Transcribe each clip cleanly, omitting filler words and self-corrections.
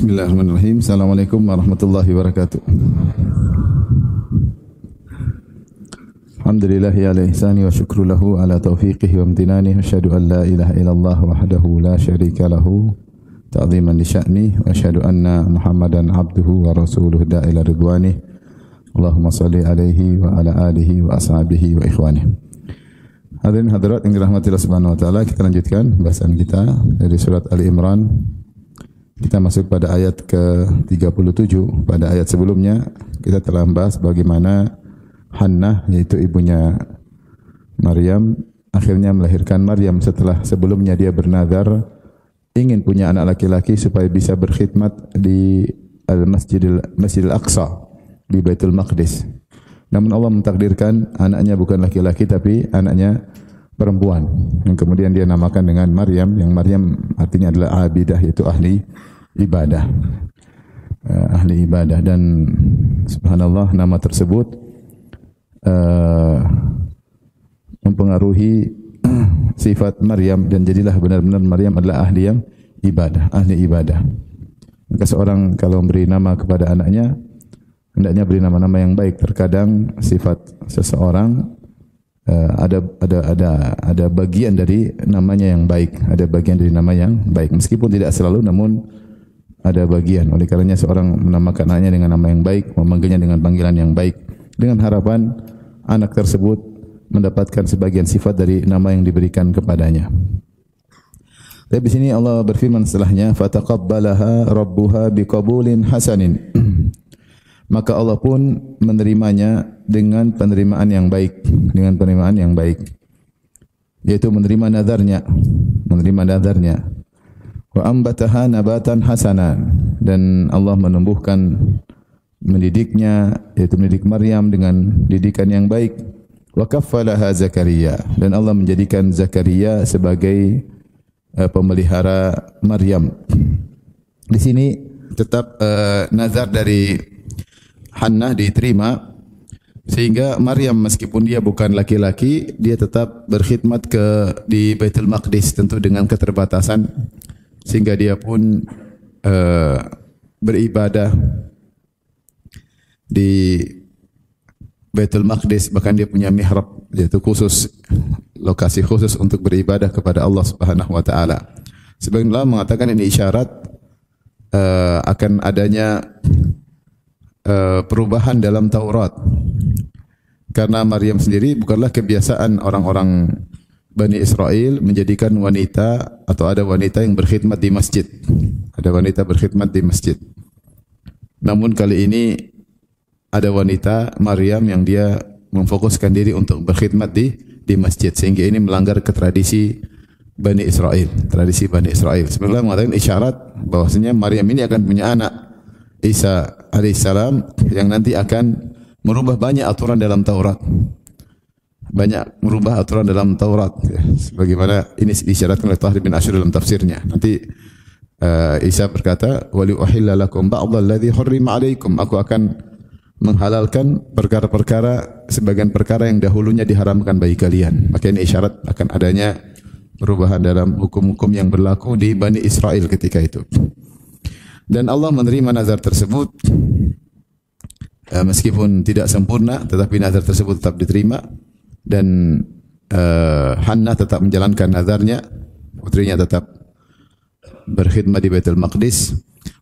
Bismillahirrahmanirrahim. Assalamualaikum warahmatullahi wabarakatuh. Alhamdulillah ya ala ihsani wa syukru lahu ala taufiqihi wa amtinani. Asyhadu an la ilaha illallah wahdahu la syarika lahu ta'ziman li sya'ni wa asyhadu anna Muhammadan abduhu wa rasuluhu da'ila ridwani. Allahumma salli alaihi wa ala alihi wa ashabihi wa ikhwani. Hadirin hadirat yang dirahmati Allah Subhanahu wa taala, kita lanjutkan bahasan kita dari surat Ali Imran. Kita masuk pada ayat ke-37. Pada ayat sebelumnya kita telah membahas bagaimana Hannah, yaitu ibunya Maryam, akhirnya melahirkan Maryam setelah sebelumnya dia bernazar ingin punya anak laki-laki supaya bisa berkhidmat di Masjidil Aqsa di Baitul Maqdis. Namun Allah mentakdirkan anaknya bukan laki-laki tapi anaknya perempuan, yang kemudian dia namakan dengan Maryam, yang Maryam artinya adalah abidah, yaitu ahli ibadah. Ahli ibadah. Dan subhanallah, nama tersebut mempengaruhi sifat Maryam, dan jadilah benar-benar Maryam adalah ahli yang ibadah, ahli ibadah. Maka seorang kalau memberi nama kepada anaknya hendaknya beri nama-nama yang baik. Terkadang sifat seseorang ada bagian dari namanya yang baik, ada bagian dari nama yang baik, meskipun tidak selalu, namun ada bagian. Oleh karenanya seorang menamakan anaknya dengan nama yang baik, memanggilnya dengan panggilan yang baik, dengan harapan anak tersebut mendapatkan sebagian sifat dari nama yang diberikan kepadanya. Tapi di sini Allah berfirman setelahnya, fataqabbalaha rabbuha biqabulin hasanin. Maka Allah pun menerimanya dengan penerimaan yang baik, dengan penerimaan yang baik, yaitu menerima nazarnya, wa ambataha nabatan hasanan, dan Allah menumbuhkan, mendidiknya, yaitu mendidik Maryam dengan didikan yang baik. Wa kaffalaha Zakaria, dan Allah menjadikan Zakaria sebagai pemelihara Maryam. Di sini tetap nazar dari Hannah diterima, sehingga Maryam meskipun dia bukan laki-laki, dia tetap berkhidmat di Baitul Maqdis, tentu dengan keterbatasan, sehingga dia pun beribadah di Baitul Maqdis. Bahkan dia punya mihrab, yaitu khusus, lokasi khusus untuk beribadah kepada Allah Subhanahu wa taala. Sebagian ulama mengatakan ini isyarat akan adanya perubahan dalam Taurat, karena Maryam sendiri bukanlah kebiasaan orang-orang Bani Israel menjadikan wanita, atau ada wanita yang berkhidmat di masjid, ada wanita berkhidmat di masjid. Namun kali ini ada wanita Maryam yang dia memfokuskan diri untuk berkhidmat di masjid, sehingga ini melanggar ke tradisi Bani Israel, tradisi Bani Israel. Sebenarnya mengatakan isyarat bahwasanya Maryam ini akan punya anak Isa alaihissalam, yang nanti akan merubah banyak aturan dalam Taurat. Banyak merubah aturan dalam Taurat, ya. Sebagaimana ini disyaratkan oleh Tahrir bin Ashur dalam tafsirnya. Nanti Isa berkata, "Wali uhilla lakum ba'dha alladhi hurrima 'alaikum." Aku akan menghalalkan perkara-perkara, sebagian perkara yang dahulunya diharamkan bagi kalian. Maka ini isyarat akan adanya perubahan dalam hukum-hukum yang berlaku di Bani Israel ketika itu. Dan Allah menerima nazar tersebut, meskipun tidak sempurna, tetapi nazar tersebut tetap diterima. Dan Hannah tetap menjalankan nazarnya, putrinya tetap berkhidmat di Baitul Maqdis.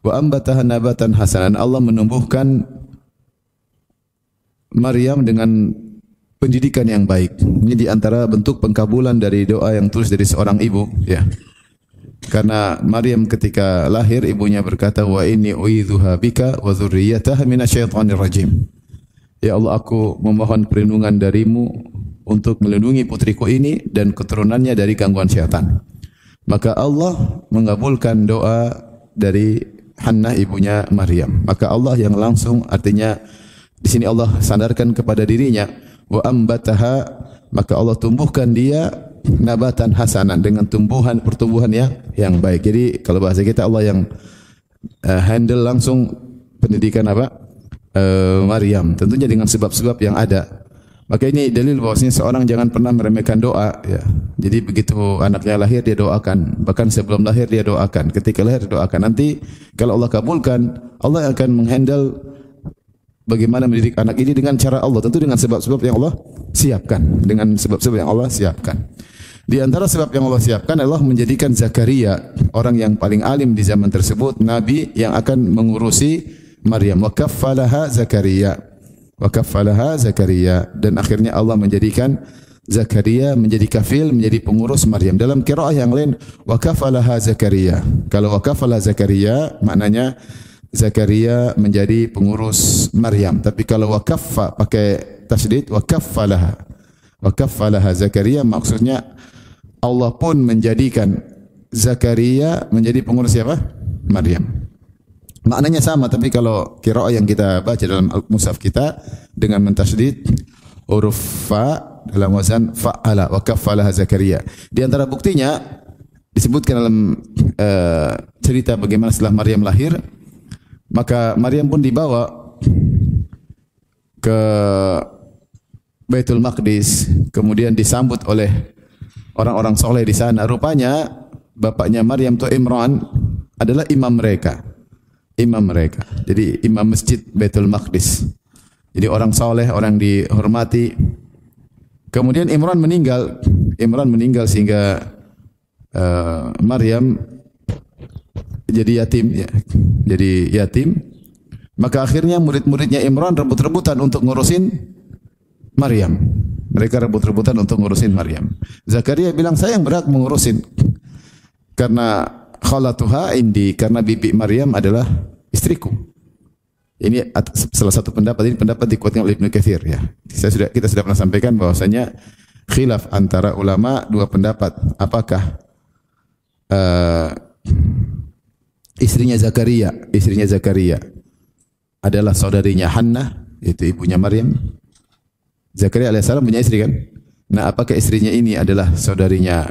Wa ambataha nabatan hasanan, Allah menumbuhkan Maryam dengan pendidikan yang baik. Ini di antara bentuk pengkabulan dari doa yang tulus dari seorang ibu, ya. Karena Maryam ketika lahir, ibunya berkata, wa inni u'idzuha bika wa dzurriyyataha minasyaitonir rajim. Ya Allah, aku memohon perlindungan darimu untuk melindungi putriku ini dan keturunannya dari gangguan syaitan. Maka Allah mengabulkan doa dari Hannah ibunya Maryam. Maka Allah yang langsung, artinya di sini Allah sandarkan kepada dirinya, wa ambataha, maka Allah tumbuhkan dia nabatan hasanan, dengan pertumbuhan yang baik. Jadi kalau bahasa kita, Allah yang handle langsung pendidikan Maryam, tentunya dengan sebab-sebab yang ada. Maka ini dalil bahwasanya seorang jangan pernah meremehkan doa. Ya. Jadi begitu anaknya lahir dia doakan, bahkan sebelum lahir dia doakan, ketika lahir dia doakan. Nanti kalau Allah kabulkan, Allah akan menghandle bagaimana mendidik anak ini dengan cara Allah, tentu dengan sebab-sebab yang Allah siapkan, dengan sebab-sebab yang Allah siapkan. Di antara sebab yang Allah siapkan adalah menjadikan Zakaria orang yang paling alim di zaman tersebut, nabi yang akan mengurusi Maryam. Wa kaffalaha Zakaria. Wa kaffalaha Zakaria, dan akhirnya Allah menjadikan Zakaria menjadi kafil, menjadi pengurus Maryam. Dalam qiraah yang lain wa kaffalaha Zakaria. Kalau wa kaffala Zakaria maknanya Zakaria menjadi pengurus Maryam. Tapi kalau wa kaffa pakai tasydid wa kaffalaha. Wa kaffalaha Zakaria maksudnya Allah pun menjadikan Zakaria menjadi pengurus siapa? Maryam. Maknanya sama, tapi kalau qiraah yang kita baca dalam mushaf kita dengan mentasydid huruf fa dalam wazan fa'ala wa kaffalaha Zakaria. Di antara buktinya disebutkan dalam cerita bagaimana setelah Maryam lahir, maka Maryam pun dibawa ke Baitul Maqdis, kemudian disambut oleh orang-orang soleh di sana. Rupanya bapaknya Maryam itu Imran adalah imam mereka. Jadi imam masjid Baitul Maqdis. Jadi orang soleh, orang dihormati. Kemudian Imran meninggal sehingga Maryam jadi yatim. Ya. Jadi yatim. Maka akhirnya murid-muridnya Imran rebut-rebutan untuk ngurusin Maryam. Mereka rebut-rebutan untuk ngurusin Maryam. Zakaria bilang, saya yang berhak mengurusin. Karena khalatuha indi, karena bibi Maryam adalah istriku. Ini salah satu pendapat, ini pendapat dikuatkan oleh Ibnu Katsir ya. Kita sudah pernah sampaikan bahwasanya khilaf antara ulama dua pendapat. Apakah istrinya Zakaria adalah saudarinya Hannah, yaitu ibunya Maryam. Zakaria alaihissalam punya istri kan? Nah, apakah istrinya ini adalah saudarinya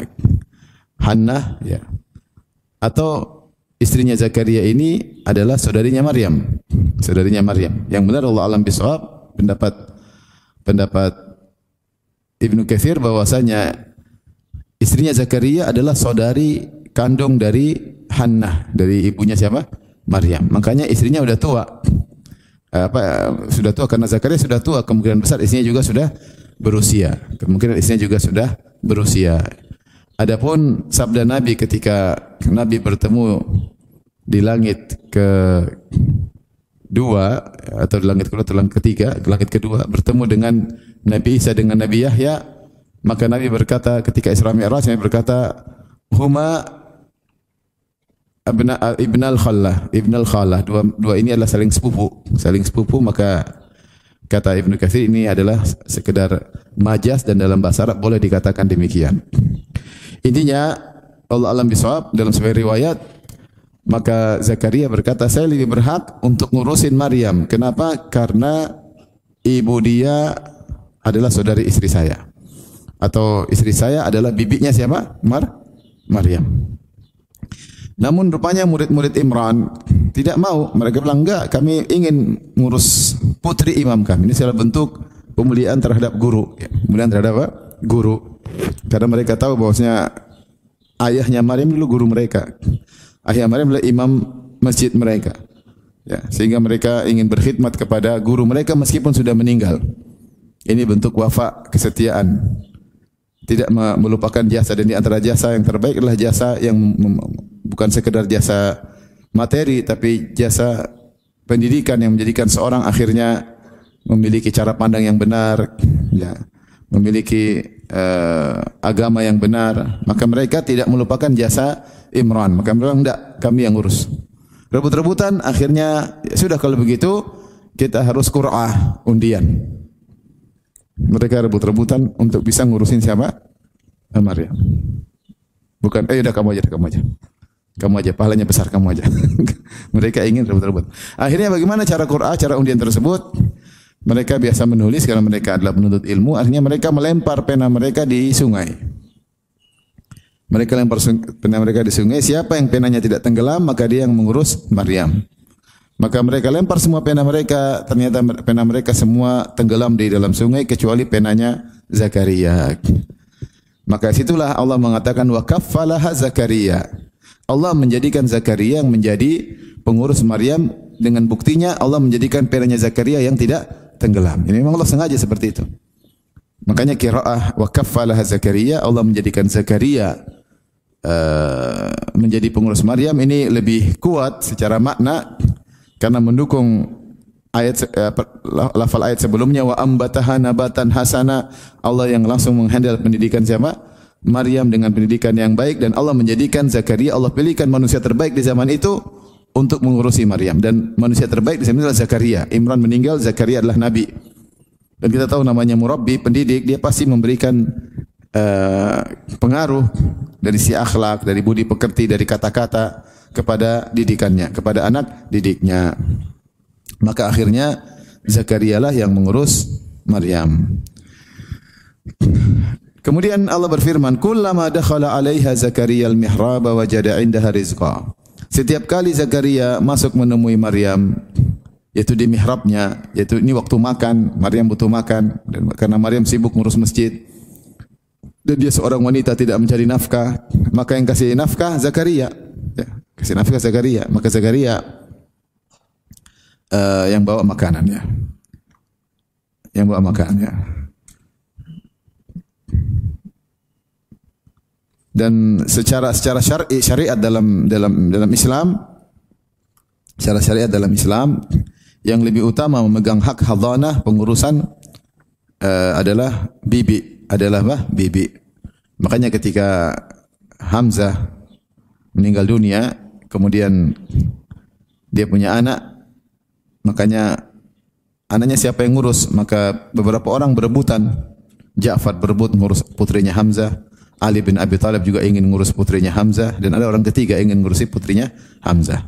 Hannah ya? Atau istrinya Zakaria ini adalah saudarinya Maryam? Saudarinya Maryam. Yang benar Allah alam bisawab, pendapat Ibnu Katsir bahwasanya istrinya Zakaria adalah saudari kandung dari Hannah, dari ibunya siapa? Maryam. Makanya istrinya sudah tua. Sudah tua karena Zakaria sudah tua, kemungkinan besar istrinya juga sudah berusia. Adapun sabda Nabi ketika Nabi bertemu di langit kedua atau di langit kedua atau langit ketiga, langit kedua bertemu dengan Nabi Isa dengan Nabi Yahya, maka Nabi berkata ketika Isra Mi'raj, Nabi berkata huma ibnal khallah, dua ini adalah saling sepupu, maka kata Ibnu Katsir ini adalah sekedar majas dan dalam bahasa Arab boleh dikatakan demikian. Intinya Allah alam bisawab, dalam sebuah riwayat maka Zakaria berkata, saya lebih berhak untuk ngurusin Maryam. Kenapa? Karena ibu dia adalah saudari istri saya, atau istri saya adalah bibinya siapa? Maryam. Namun rupanya murid-murid Imran tidak mau. Mereka bilang, enggak, kami ingin ngurus putri imam kami. Ini adalah bentuk pemuliaan terhadap guru. Pemuliaan terhadap apa? Guru. Karena mereka tahu bahwasanya ayahnya Maryam dulu guru mereka. Ayah Maryam adalah imam masjid mereka. Ya, sehingga mereka ingin berkhidmat kepada guru mereka meskipun sudah meninggal. Ini bentuk wafa, kesetiaan. Tidak melupakan jasa, dan di antara jasa yang terbaik adalah jasa yang bukan sekedar jasa materi, tapi jasa pendidikan yang menjadikan seorang akhirnya memiliki cara pandang yang benar, ya, memiliki agama yang benar. Maka mereka tidak melupakan jasa Imran. Maka mereka bilang, enggak, kami yang ngurus. Rebut-rebutan, akhirnya ya sudah kalau begitu kita harus qur'ah, undian. Mereka rebut-rebutan untuk bisa ngurusin siapa? Maryam. Bukan, udah kamu aja, pahalanya besar kamu aja. Mereka ingin rebut-rebut. Akhirnya bagaimana cara qur'ah, cara undian tersebut? Mereka biasa menulis karena mereka adalah penuntut ilmu. Akhirnya mereka melempar pena mereka di sungai. Mereka lempar pena mereka di sungai. Siapa yang penanya tidak tenggelam, maka dia yang mengurus Maryam. Maka mereka lempar semua pena mereka, ternyata pena mereka semua tenggelam di dalam sungai kecuali penanya Zakaria. Maka situlah Allah mengatakan wa kaffalaha Zakaria. Allah menjadikan Zakaria yang menjadi pengurus Maryam, dengan buktinya Allah menjadikan penanya Zakaria yang tidak tenggelam. Ini memang Allah sengaja seperti itu. Makanya qiraah wa kaffalaha Zakaria, Allah menjadikan Zakaria menjadi pengurus Maryam, ini lebih kuat secara makna karena mendukung ayat lafal ayat sebelumnya wa ambataha nabatan hasana. Allah yang langsung menghandle pendidikan siapa? Maryam dengan pendidikan yang baik, dan Allah menjadikan Zakaria, Allah pilihkan manusia terbaik di zaman itu untuk mengurusi Maryam, dan manusia terbaik di zaman itu adalah Zakaria. Imran meninggal, Zakaria adalah nabi. Dan kita tahu namanya murabbi, pendidik, dia pasti memberikan pengaruh dari si akhlak, dari budi pekerti, dari kata-kata kepada didikannya, kepada anak didiknya. Maka akhirnya Zakaria lah yang mengurus Maryam. Kemudian Allah berfirman, "Kullama dakhala 'alaiha Zakaria al-mihrab wajada 'indaha rizqa." Setiap kali Zakaria masuk menemui Maryam, yaitu di mihrabnya, yaitu ini waktu makan, Maryam butuh makan, dan karena Maryam sibuk ngurus masjid dan dia seorang wanita tidak mencari nafkah, maka yang kasih nafkah Zakaria. Ya, kasih nafkah Zakaria, maka Zakaria yang bawa makanannya. Yang bawa makanannya. Dan secara syariat dalam Islam, secara syariat dalam Islam, yang lebih utama memegang hak hadhanah, pengurusan adalah bibi, bibi. Makanya ketika Hamzah meninggal dunia, kemudian dia punya anak, makanya anaknya siapa yang ngurus? Maka beberapa orang berebutan. Ja'far berebut ngurus putrinya Hamzah, Ali bin Abi Thalib juga ingin ngurus putrinya Hamzah, dan ada orang ketiga ingin ngurusi putrinya Hamzah.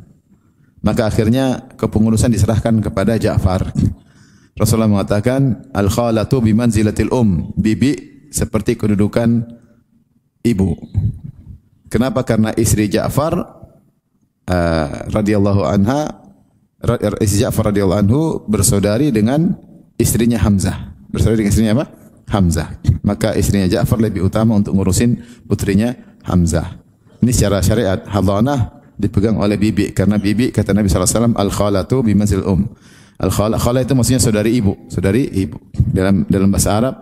Maka akhirnya kepengurusan diserahkan kepada Ja'far. Rasulullah mengatakan, al-khalatu bimanzilatil bibi seperti kedudukan ibu. Kenapa? Karena istri Ja'far radhiyallahu anhu bersaudari dengan istrinya Hamzah. Bersaudari dengan istrinya apa? Hamzah. Maka istrinya Ja'far lebih utama untuk ngurusin putrinya Hamzah. Ini secara syariat hadhanah dipegang oleh bibi, karena bibi kata Nabi sallallahu alaihi wasallam al-khalatu bimanzil Al-khala itu maksudnya saudari ibu. Dalam bahasa Arab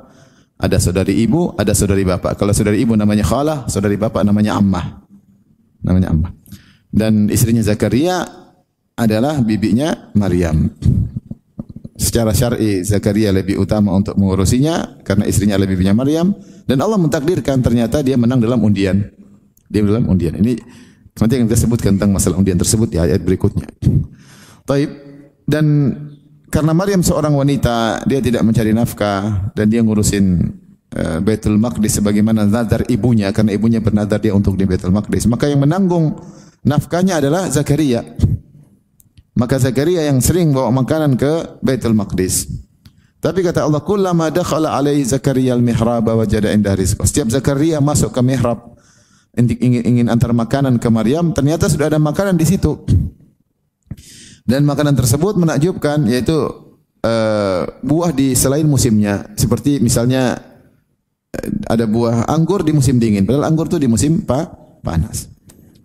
ada saudari ibu, ada saudari bapak. Kalau saudari ibu namanya khala, saudari bapak namanya ammah. Dan istrinya Zakaria adalah bibinya Maryam. Secara syar'i Zakaria lebih utama untuk mengurusinya karena istrinya adalah bibinya Maryam, dan Allah mentakdirkan ternyata dia menang dalam undian. Ini nanti akan kita sebutkan tentang masalah undian tersebut di ayat berikutnya. Taib. Dan karena Maryam seorang wanita, dia tidak mencari nafkah dan dia ngurusin Baitul Maqdis sebagaimana nazar ibunya, karena ibunya bernazar dia untuk di Baitul Maqdis. Maka yang menanggung nafkahnya adalah Zakaria. Maka Zakaria yang sering bawa makanan ke Baitul Maqdis. Tapi kata Allah, kullama dakhala alaihi Zakaria al-mihrab wajada indahu rizqa. Setiap Zakaria masuk ke mihrab ingin antar makanan ke Maryam, ternyata sudah ada makanan di situ. Dan makanan tersebut menakjubkan, yaitu buah di selain musimnya. Seperti misalnya ada buah anggur di musim dingin, padahal anggur itu di musim panas.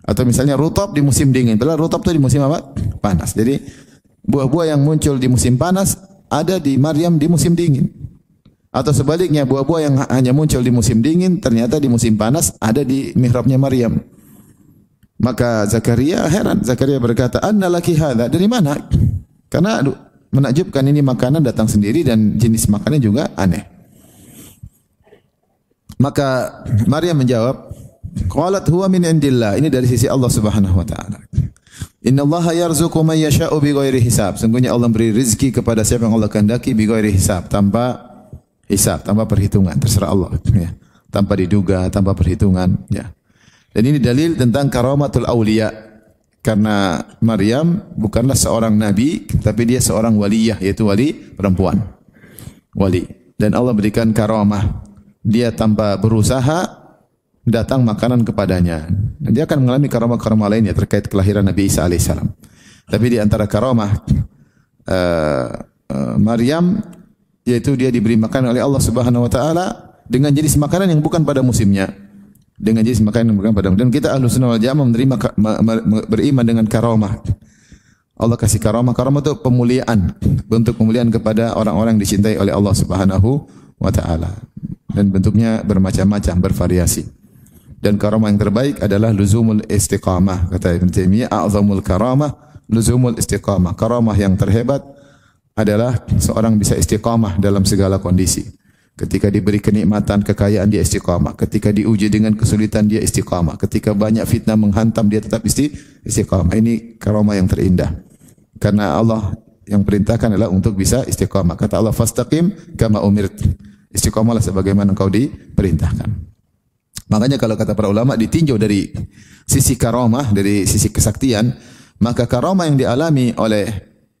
Atau misalnya rutab di musim dingin, padahal rutab itu di musim apa? Panas. Jadi buah-buah yang muncul di musim panas ada di Maryam di musim dingin. Atau sebaliknya, buah-buah yang hanya muncul di musim dingin ternyata di musim panas ada di mihrabnya Maryam. Maka Zakaria heran. Zakaria berkata, "Anna laki hadza?" Dari mana? Karena menakjubkan, ini makanan datang sendiri dan jenis makannya juga aneh. Maka Maryam menjawab, qalat huwa min indillah. Ini dari sisi Allah Subhanahu wa taala. Innallaha yarzuqu man yasha'u bighairi hisab. Sungguhnya Allah memberi rezeki kepada siapa yang Allah kehendaki bighairi hisab, tanpa perhitungan, terserah Allah, ya. Tanpa diduga, tanpa perhitungan, ya. Dan ini dalil tentang karamatul auliya, karena Maryam bukanlah seorang nabi, tapi dia seorang waliyah, yaitu wali perempuan. Wali. Dan Allah berikan karamah. Dia tanpa berusaha datang makanan kepadanya. Dan dia akan mengalami karamah-karamah lainnya terkait kelahiran Nabi Isa alaihissalam. Tapi di antara karamah Maryam, yaitu dia diberi makanan oleh Allah Subhanahu wa taala dengan jenis makanan yang bukan pada musimnya. Dengan jenis makanan yang bukan pada musimnya. Dan kita Ahlussunnah wal Jamaah menerima beriman dengan karamah. Allah kasih karamah. Karamah itu pemuliaan, bentuk pemuliaan kepada orang-orang yang dicintai oleh Allah Subhanahu wa taala. Dan bentuknya bermacam-macam, bervariasi. Dan karamah yang terbaik adalah luzumul istiqamah. Kata Ibn Taimiyah, a'zamul karamah luzumul istiqamah. Karamah yang terhebat adalah seorang bisa istiqamah dalam segala kondisi. Ketika diberi kenikmatan, kekayaan, dia istiqamah. Ketika diuji dengan kesulitan, dia istiqamah. Ketika banyak fitnah menghantam, dia tetap istiqamah. Ini karamah yang terindah. Karena Allah yang perintahkan adalah untuk bisa istiqamah. Kata Allah, fastaqim kama umirt. Istiqamahlah sebagaimana engkau diperintahkan. Makanya kalau kata para ulama, ditinjau dari sisi karamah, dari sisi kesaktian, maka karamah yang dialami oleh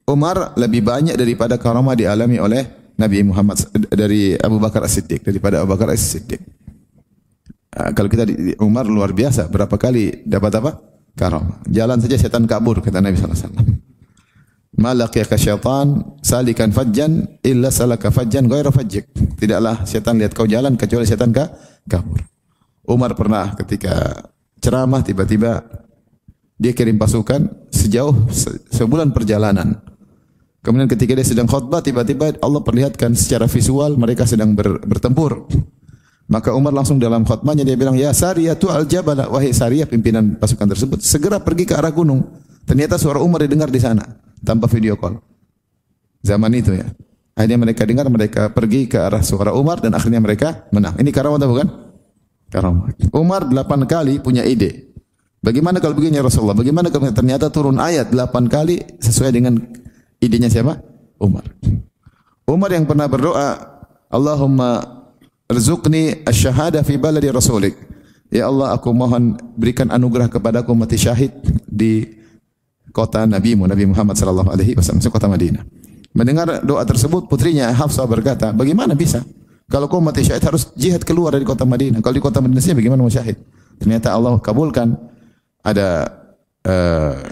Umar lebih banyak daripada karamah dialami oleh Nabi Muhammad, dari Abu Bakar As-Siddiq, daripada Abu Bakar As-Siddiq. Kalau kita di Umar luar biasa, berapa kali dapat apa? Karamah. Jalan saja setan kabur, kata Nabi sallallahu alaihi wasallam. Ma laqiyaka syaitan salikan fajjan illa salaka fajjan ghaira fajjik. Tidaklah setan lihat kau jalan kecuali setan kabur. Umar pernah ketika ceramah tiba-tiba dia kirim pasukan sejauh sebulan perjalanan. Kemudian ketika dia sedang khutbah, tiba-tiba Allah perlihatkan secara visual mereka sedang bertempur. Maka Umar langsung dalam khutbahnya dia bilang, ya Sariyatu al-Jabal, wahai Sariyah pimpinan pasukan tersebut, segera pergi ke arah gunung. Ternyata suara Umar didengar di sana tanpa video call. Zaman itu ya. Akhirnya mereka dengar, mereka pergi ke arah suara Umar dan akhirnya mereka menang. Ini karamah atau bukan? Karamah. Umar 8 kali punya ide. Bagaimana kalau begini ya Rasulullah? Bagaimana kalau ternyata turun ayat 8 kali sesuai dengan idenya siapa? Umar. Umar yang pernah berdoa, Allahumma rzuqni asy-syahada fi baladi rasulik. Ya Allah, aku mohon berikan anugerah kepadaku mati syahid di kota Nabi-Mu, Nabi Muhammad sallallahu alaihi wasallam, kota Madinah. Mendengar doa tersebut, putrinya Hafsah berkata, bagaimana bisa? Kalau kau mati syahid harus jihad keluar dari kota Madinah. Kalau di kota Madinah saja bagaimana mau syahid? Ternyata Allah kabulkan. Ada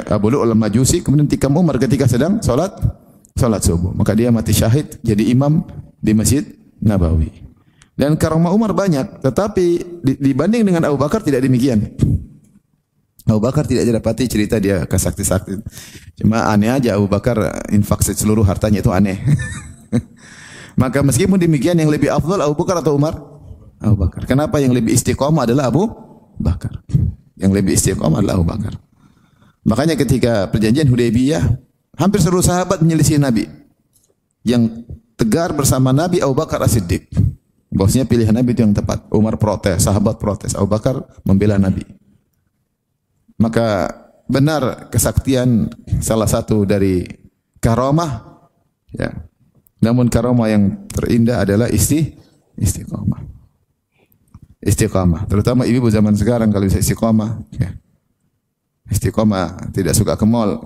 Abu Lu'lu'al Majusi kemudian tikam Umar ketika sedang salat subuh. Maka dia mati syahid jadi imam di Masjid Nabawi. Dan karamah Umar banyak, tetapi dibanding dengan Abu Bakar tidak demikian. Abu Bakar tidak didapati cerita dia kesakti-sakti. Cuma aneh aja Abu Bakar infak seluruh hartanya, itu aneh. Maka meskipun demikian, yang lebih afdal Abu Bakar atau Umar? Abu Bakar. Kenapa yang lebih istiqomah adalah Abu Bakar? Yang lebih istiqomah adalah Abu Bakar. Makanya ketika perjanjian Hudaybiyah, hampir seluruh sahabat menyelisih Nabi. Yang tegar bersama Nabi Abu Bakar As-Siddiq. Bahwasanya pilihan Nabi itu yang tepat. Umar protes, sahabat protes, Abu Bakar membela Nabi. Maka benar kesaktian salah satu dari karamah, ya. Namun karamah yang terindah adalah istiqamah. Istiqamah, terutama ibu zaman sekarang kalau bisa istiqamah, ya. Istiqamah tidak suka ke mall.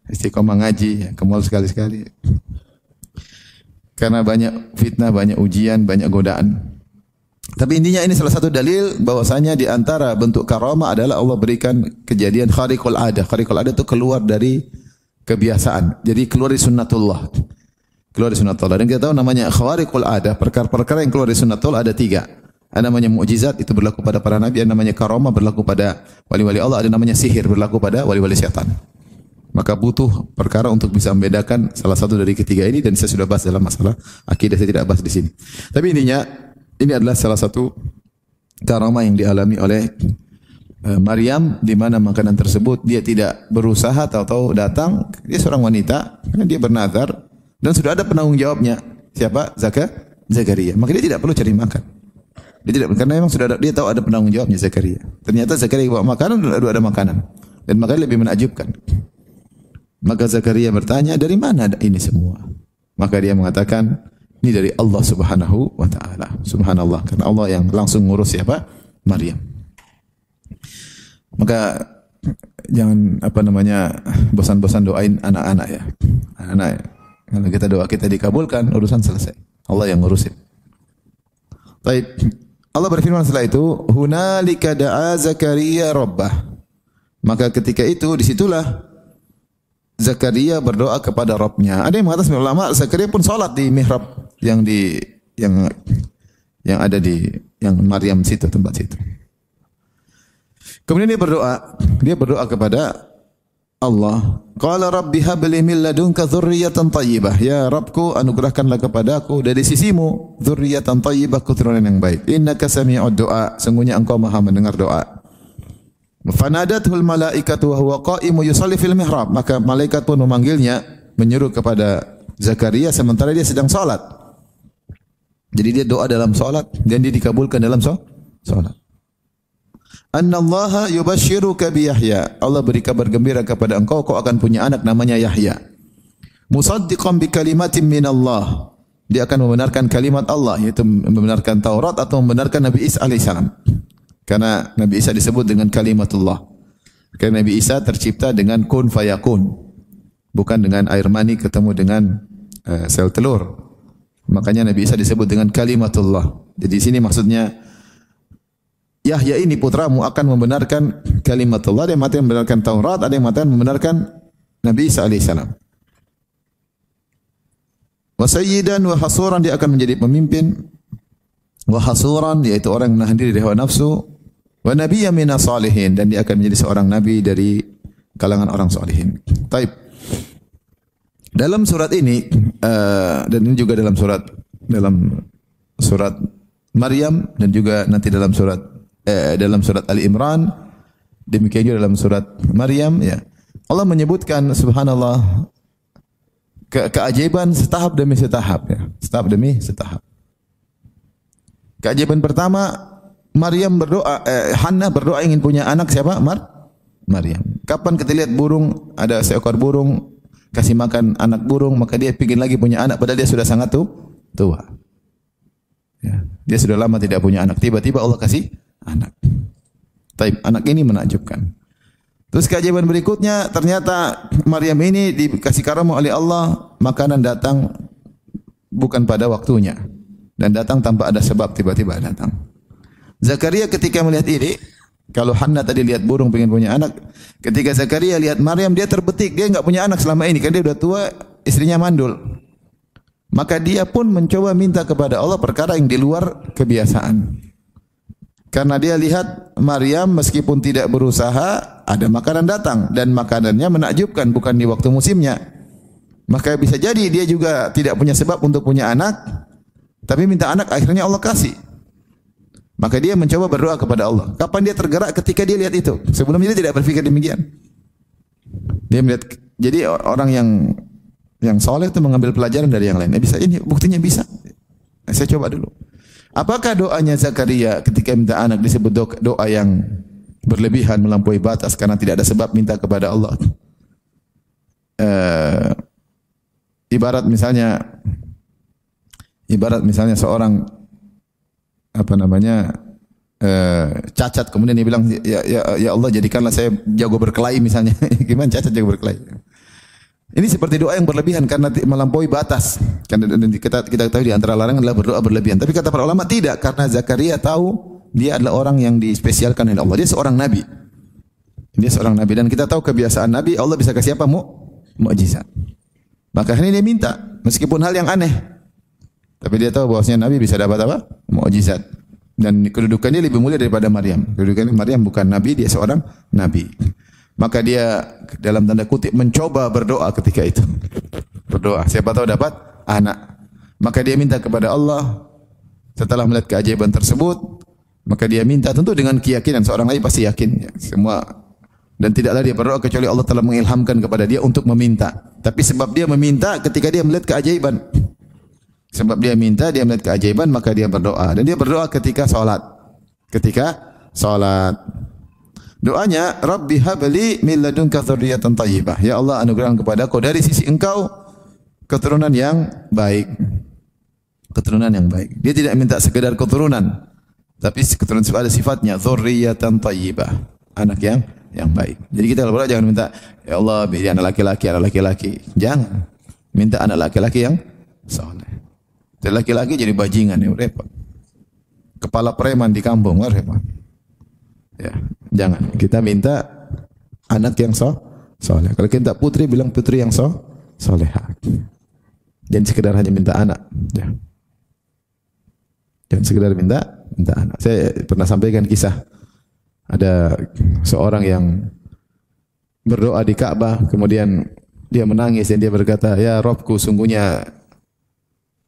Istiqamah ngaji, ya, ke mall sekali-sekali. Karena banyak fitnah, banyak ujian, banyak godaan. Tapi intinya ini salah satu dalil bahwasanya di antara bentuk karamah adalah Allah berikan kejadian khariqul adah. Khariqul adah itu keluar dari kebiasaan. Jadi keluar dari sunnatullah. Keluar dari sunnatullah. Dan kita tahu namanya khariqul adah, perkara-perkara yang keluar dari sunnatullah ada 3. Ada namanya mukjizat, itu berlaku pada para nabi. Ada namanya karamah, berlaku pada wali-wali Allah. Ada namanya sihir, berlaku pada wali-wali syaitan. Maka butuh perkara untuk bisa membedakan salah satu dari ketiga ini, dan saya sudah bahas dalam masalah akidah, saya tidak bahas di sini. Tapi intinya ini adalah salah satu karamah yang dialami oleh Maryam, di mana makanan tersebut dia tidak berusaha, tahu-tahu datang. Dia seorang wanita, karena dia bernazar dan sudah ada penanggung jawabnya. Siapa? Zakaria. Maka dia tidak perlu cari makan. Dia tidak, karena memang sudah ada, dia tahu ada penanggung jawabnya Zakaria. Ternyata Zakaria bawa makanan, ada makanan, dan makanya lebih menakjubkan. Maka Zakaria bertanya, dari mana ada ini semua? Maka dia mengatakan, ini dari Allah Subhanahu wa taala. Subhanallah, karena Allah yang langsung ngurus siapa? Maryam. Maka jangan bosan-bosan doain anak-anak ya. Anak-anak ya. Kalau kita doa kita dikabulkan, urusan selesai. Allah yang ngurusin. Baik. Allah berfirman setelah itu, hunalika da'a Zakaria rabbah. Maka ketika itu disitulah Zakaria berdoa kepada Rabbnya. Ada yang mengatakan ulama Zakaria pun salat di mihrab yang yang ada di yang Maryam situ, tempat situ. Kemudian dia berdoa kepada Allah. Qala rabbi hab li min ladunka dzurriyyatan thayyibah. Ya Rabbku, anugerahkanlah kepadaku dari sisimu dzurriyyatan thayyibah, keturunan yang baik. Innaka sami'ud du'a. Sungguhnya engkau Maha mendengar doa. Fanadatul malaikatu wa huwa qa'imu yusalli fil mihrab. Maka malaikat pun memanggilnya, menyuruh kepada Zakaria sementara dia sedang salat. Jadi dia doa dalam salat dan dia dikabulkan dalam salat. Annallaha yubashshiruka bi Yahya. Allah beri kabar gembira kepada engkau, kau akan punya anak namanya Yahya. Musaddiqan bi kalimatin minallah. Dia akan membenarkan kalimat Allah, yaitu membenarkan Taurat atau membenarkan Nabi Isa alaihissalam. Karena Nabi Isa disebut dengan kalimatullah. Karena Nabi Isa tercipta dengan kun fayakun. Bukan dengan air mani ketemu dengan sel telur. Makanya Nabi Isa disebut dengan kalimatullah. Jadi di sini maksudnya Yahya ini putramu akan membenarkan kalimatullah. Ada yang mati membenarkan Taurat, ada yang mati membenarkan Nabi Isa alaihissalam. Wa sayyidan wa hasuran, dia akan menjadi pemimpin. Wa hasuran, yaitu orang yang menahan diri dari hawa nafsu. Wa nabiyyan minas salihin, dan dia akan menjadi seorang nabi dari kalangan orang salihin. Taib. Dalam surat ini dan ini juga dalam surat Maryam dan juga nanti dalam surat Ali Imran, demikian juga dalam surat Maryam, ya. Allah menyebutkan subhanallah keajaiban setahap demi setahap, ya. Setahap demi setahap. Keajaiban pertama, Maryam berdoa, Hannah berdoa ingin punya anak siapa? Maryam. Kapan kita lihat burung, ada seekor burung kasih makan anak burung, maka dia ingin lagi punya anak padahal dia sudah sangat tua. Ya. Dia sudah lama tidak punya anak, tiba-tiba Allah kasih anak. Taib, anak ini menakjubkan. Terus keajaiban berikutnya, ternyata Maryam ini dikasih karunia oleh Allah, makanan datang bukan pada waktunya dan datang tanpa ada sebab, tiba-tiba datang. Zakaria ketika melihat ini, kalau Hannah tadi lihat burung pengen punya anak, ketika Zakaria lihat Maryam dia terbetik, dia enggak punya anak selama ini, kan dia udah tua, istrinya mandul. Maka dia pun mencoba minta kepada Allah perkara yang di luar kebiasaan. Karena dia lihat Maryam meskipun tidak berusaha, ada makanan datang dan makanannya menakjubkan, bukan di waktu musimnya. Maka bisa jadi dia juga tidak punya sebab untuk punya anak, tapi minta anak, akhirnya Allah kasih. Maka dia mencoba berdoa kepada Allah. Kapan dia tergerak? Ketika dia lihat itu. Sebelumnya dia tidak berpikir demikian. Dia melihat, jadi orang yang soleh itu mengambil pelajaran dari yang lain. Bisa, ini buktinya bisa. Saya coba dulu. Apakah doanya Zakaria ketika minta anak disebut doa yang berlebihan, melampaui batas karena tidak ada sebab minta kepada Allah? Ibarat misalnya seorang cacat, kemudian dia bilang ya Allah jadikanlah saya jago berkelahi misalnya. Gimana cacat jago berkelahi? Ini seperti doa yang berlebihan karena melampaui batas. Karena kita tahu di antara larangan adalah berdoa berlebihan. Tapi kata para ulama tidak, karena Zakaria tahu dia adalah orang yang dispesialkan oleh Allah. Dia seorang nabi. Dan kita tahu kebiasaan nabi, Allah bisa kasih apa? Mukjizat. Maka ini dia minta meskipun hal yang aneh. Tapi dia tahu bahwasanya nabi bisa dapat apa? Mukjizat. Dan kedudukannya lebih mulia daripada Maryam. Kedudukannya Maryam bukan nabi, dia seorang nabi. Maka dia dalam tanda kutip mencoba berdoa ketika itu. Berdoa, siapa tahu dapat anak. Maka dia minta kepada Allah. Setelah melihat keajaiban tersebut, maka dia minta tentu dengan keyakinan, seorang lain pasti yakin ya, semua. Dan tidaklah dia berdoa kecuali Allah telah mengilhamkan kepada dia untuk meminta. Tapi sebab dia meminta ketika dia melihat keajaiban. Sebab dia minta, dia melihat keajaiban, maka dia berdoa. Dan dia berdoa ketika salat. Doanya, Rabbi habli min ladunka dzurriyyatan thayyibah. Ya Allah, anugerahkan kepadaku dari sisi Engkau keturunan yang baik. Keturunan yang baik. Dia tidak minta sekedar keturunan, tapi keturunan ada sifatnya dzurriyyatan thayyibah. Anak yang baik. Jadi kita kalau berdoa jangan minta ya Allah beri anak laki-laki. Jangan. Minta anak laki-laki yang saleh. Laki-laki jadi bajingan ya repot. Kepala preman di kampung repot. Ya, jangan. Kita minta anak yang soleh. Kalau kita putri, bilang putri yang soleha. Jangan sekedar hanya minta anak. Ya. Jangan sekedar minta anak. Saya pernah sampaikan kisah. Ada seorang yang berdoa di Ka'bah, kemudian dia menangis dan dia berkata, "Ya Rabbku, sungguhnya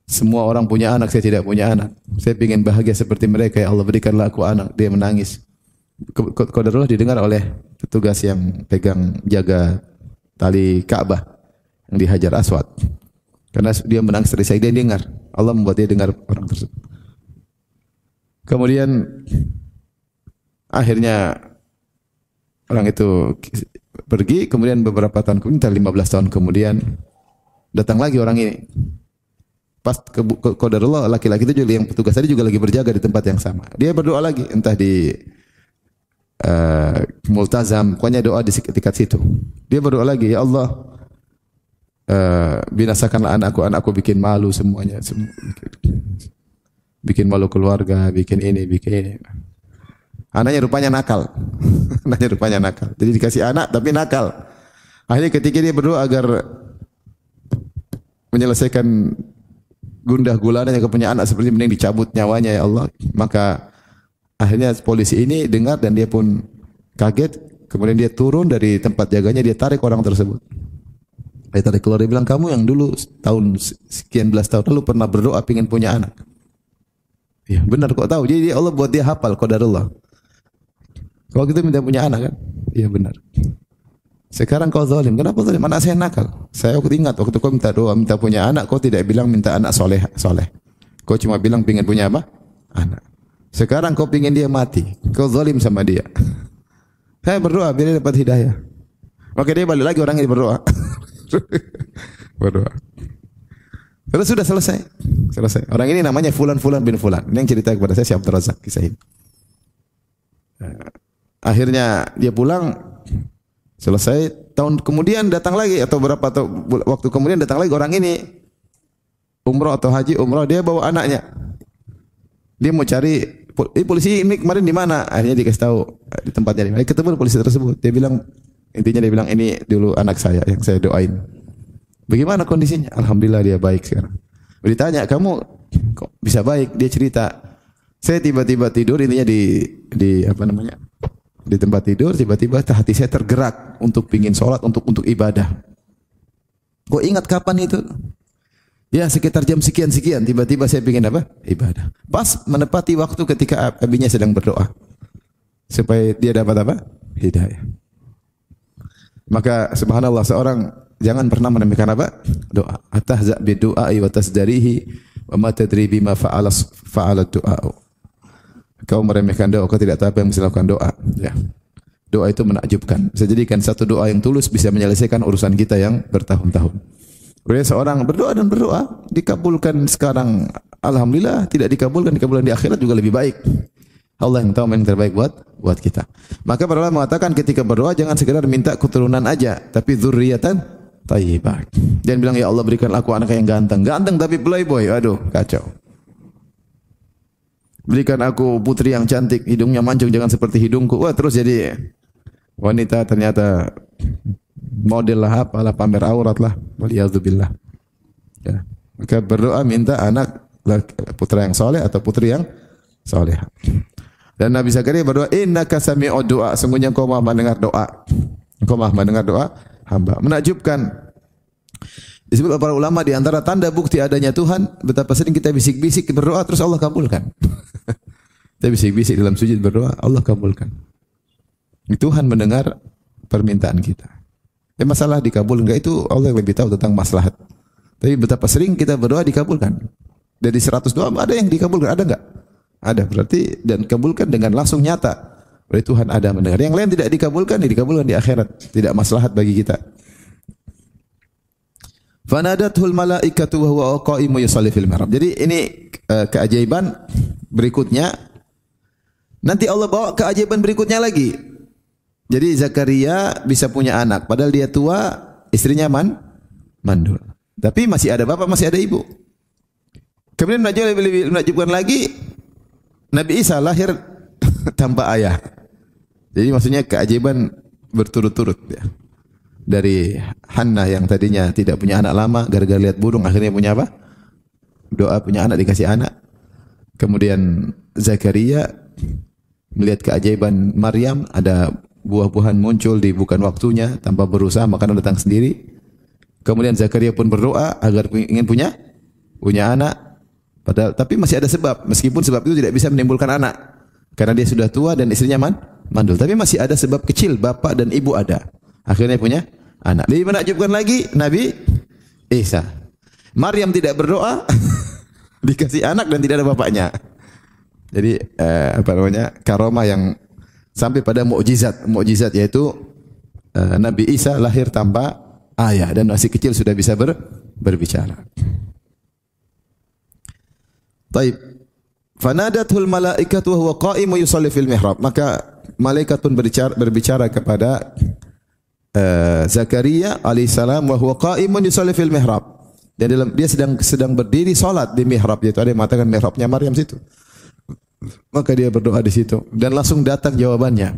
semua orang punya anak, saya tidak punya anak. Saya ingin bahagia seperti mereka, ya Allah, berikanlah aku anak." Dia menangis. Qadarullah didengar oleh petugas yang pegang jaga tali Ka'bah yang di Hajar Aswad. Karena dia menangis dari saya, dia dengar. Allah membuat dia dengar orang tersebut. Kemudian akhirnya orang itu pergi, kemudian beberapa tahun kemudian, 15 tahun kemudian datang lagi orang ini. Pas qadarullah, laki-laki itu juga yang petugas tadi juga lagi berjaga di tempat yang sama. Dia berdoa lagi, entah di multazam, pokoknya doa di dekat situ. Dia berdoa lagi, "Ya Allah, binasakanlah anakku bikin malu semuanya, bikin malu keluarga, bikin ini. Anaknya rupanya nakal. Anaknya rupanya nakal. Jadi dikasih anak tapi nakal. Akhirnya ketika dia berdoa agar menyelesaikan gundah gulana yang punya anak seperti mending dicabut nyawanya, ya Allah. Maka akhirnya polisi ini dengar dan dia pun kaget. Kemudian dia turun dari tempat jaganya, dia tarik orang tersebut. Dia tarik keluar, dia bilang, "Kamu yang dulu tahun sekian belas tahun lalu pernah berdoa ingin punya anak." Ya, benar kok tahu. Jadi Allah buat dia hafal qadarullah. Kalau kita minta punya anak kan? Iya benar. Sekarang kau zalim. Kenapa zalim? Anak saya nakal. Saya waktu ingat waktu kau minta doa, minta punya anak, kau tidak bilang minta anak soleh. Kau cuma bilang pingin punya apa? Anak. Sekarang kau pingin dia mati. Kau zalim sama dia. Saya berdoa biar dia dapat hidayah. Maka dia balik lagi orang ini berdoa. Berdoa. Terus sudah selesai. Orang ini namanya Fulan bin Fulan. Ini yang cerita kepada saya, Syekh Abdul Razak, kisah ini. Akhirnya dia pulang, selesai. Tahun kemudian datang lagi atau waktu kemudian datang lagi orang ini umroh atau haji umroh, dia bawa anaknya. Dia mau cari polisi ini kemarin di mana? Akhirnya dikasih tahu di tempatnya di mana. Ketemu polisi tersebut. Dia bilang, intinya dia bilang, "Ini dulu anak saya yang saya doain. Bagaimana kondisinya?" "Alhamdulillah dia baik sekarang." Ditanya, "Kamu kok bisa baik?" Dia cerita, "Saya tiba-tiba tidur, intinya di apa namanya? Di tempat tidur, tiba-tiba hati saya tergerak untuk pingin sholat, untuk ibadah. Kok ingat kapan itu? Ya sekitar jam sekian, tiba-tiba saya pingin apa? Ibadah. Pas menepati waktu ketika abinya sedang berdoa. Supaya dia dapat apa? Hidayah. Maka subhanallah, seorang jangan pernah meremehkan apa? Doa. Atahza bidu'ai wa tasdarihi wa ma tadri bima fa'ala du'a'u. Kau meremehkan doa, kau tidak tahu apa yang mesti lakukan doa. Ya. Doa itu menakjubkan. Bisa jadikan satu doa yang tulus bisa menyelesaikan urusan kita yang bertahun-tahun. Kemudian seorang berdoa dan berdoa, dikabulkan sekarang. Alhamdulillah, tidak dikabulkan di akhirat juga lebih baik. Allah yang tahu yang terbaik buat kita. Maka para ulama mengatakan ketika berdoa jangan sekedar minta keturunan aja, tapi dzurriyyatan thayyibah. Jangan bilang, "Ya Allah berikan aku anak yang ganteng." Ganteng tapi playboy. Aduh, kacau. Berikan aku putri yang cantik, hidungnya mancung jangan seperti hidungku. Wah, terus jadi wanita ternyata model lah, apalah, pamer aurat lah. Waliyadzubillah. Ya. Maka berdoa minta anak putra yang soleh atau putri yang soleh. Dan Nabi Zakaria berdoa, "Innaka sami'ud du'a." Sungguhnya Engkau Maha mendengar doa. Engkau Maha mendengar doa hamba. Menakjubkan. Disebut para ulama di antara tanda bukti adanya Tuhan, betapa sering kita bisik-bisik berdoa terus Allah kabulkan. Kita bisik-bisik dalam sujud berdoa, Allah kabulkan. Tuhan mendengar permintaan kita. Masalah dikabul enggak itu Allah yang lebih tahu tentang maslahat. Tapi betapa sering kita berdoa dikabulkan. Dari 100 doa ada yang dikabulkan, ada enggak? Ada, berarti dan kabulkan dengan langsung nyata. Berarti Tuhan ada mendengar. Yang lain tidak dikabulkan di akhirat, tidak maslahat bagi kita. Fanadathul malaikatu wa huwa qa'imun yusalli fil mihrab. Jadi ini keajaiban berikutnya. Nanti Allah bawa keajaiban berikutnya lagi. Jadi Zakaria bisa punya anak padahal dia tua, istrinya mandul. Tapi masih ada bapak, masih ada ibu. Kemudian lebih menakjubkan lagi, Nabi Isa lahir tanpa ayah. Jadi maksudnya keajaiban berturut-turut ya. dari Hannah yang tadinya tidak punya anak lama gara-gara lihat burung akhirnya punya apa? Doa punya anak dikasih anak. Kemudian Zakaria melihat keajaiban Maryam, ada buah-buahan muncul di bukan waktunya tanpa berusaha, makanan datang sendiri. Kemudian Zakaria pun berdoa agar ingin punya anak. Padahal tapi masih ada sebab, meskipun sebab itu tidak bisa menimbulkan anak karena dia sudah tua dan istrinya mandul. Tapi masih ada sebab kecil, bapak dan ibu ada. Akhirnya punya anak. Lebih menakjubkan lagi Nabi Isa. Maryam tidak berdoa dikasih anak dan tidak ada bapaknya. Jadi karomah yang sampai pada mukjizat yaitu Nabi Isa lahir tanpa ayah dan masih kecil sudah bisa berbicara. Taib. Fanadathul malaikatu wa huwa qa'imun yusalli fil mihrab. Maka malaikat pun berbicara kepada Zakaria alaihissalam wa huwa qa'imun yusalli fil mihrab. Dan dia sedang berdiri salat di mihrab, yaitu ada yang mengatakan mihrabnya Maryam situ. Maka dia berdoa di situ dan langsung datang jawabannya.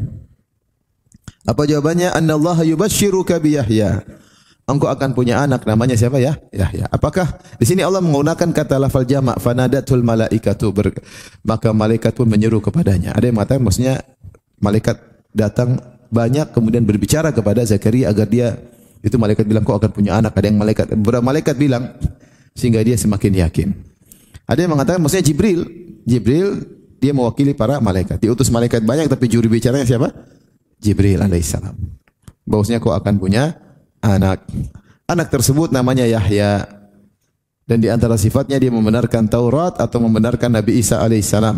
Apa jawabannya? Annallaha yubashshiruka bi Yahya. Engkau akan punya anak, namanya siapa ya? Yahya. Apakah di sini Allah menggunakan kata lafal jamak fanadatul malaikatu, maka malaikat pun menyeru kepadanya. Ada yang mengatakan maksudnya malaikat datang banyak kemudian berbicara kepada Zakaria agar dia, itu malaikat bilang kau akan punya anak. Ada yang beberapa malaikat bilang sehingga dia semakin yakin. Ada yang mengatakan maksudnya Jibril dia mewakili para malaikat. Diutus malaikat banyak tapi juru bicaranya siapa? Jibril alaihissalam. Bahwasanya kau akan punya anak. Anak tersebut namanya Yahya. Dan di antara sifatnya dia membenarkan Taurat atau membenarkan Nabi Isa alaihissalam.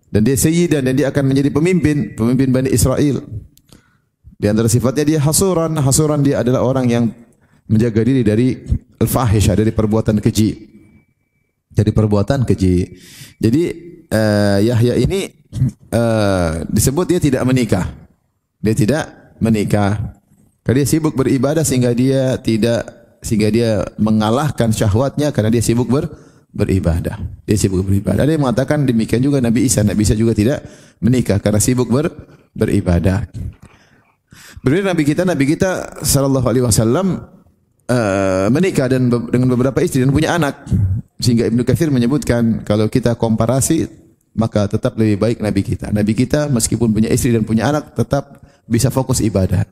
Dan dia sayyidan dan dia akan menjadi pemimpin Bani Israel. Di antara sifatnya dia hasuran. Hasuran dia adalah orang yang menjaga diri dari al-fahisyah, dari perbuatan keji. Jadi Yahya ini disebut dia tidak menikah. Karena dia sibuk beribadah sehingga dia mengalahkan syahwatnya karena dia sibuk beribadah. Ada yang mengatakan demikian juga Nabi Isa. Nabi Isa juga tidak menikah karena sibuk beribadah. Berbeda Nabi kita sallallahu alaihi wasallam menikah dengan beberapa istri dan punya anak. Sehingga Ibnu Katsir menyebutkan kalau kita komparasi maka tetap lebih baik Nabi kita. Nabi kita meskipun punya istri dan punya anak tetap bisa fokus ibadah.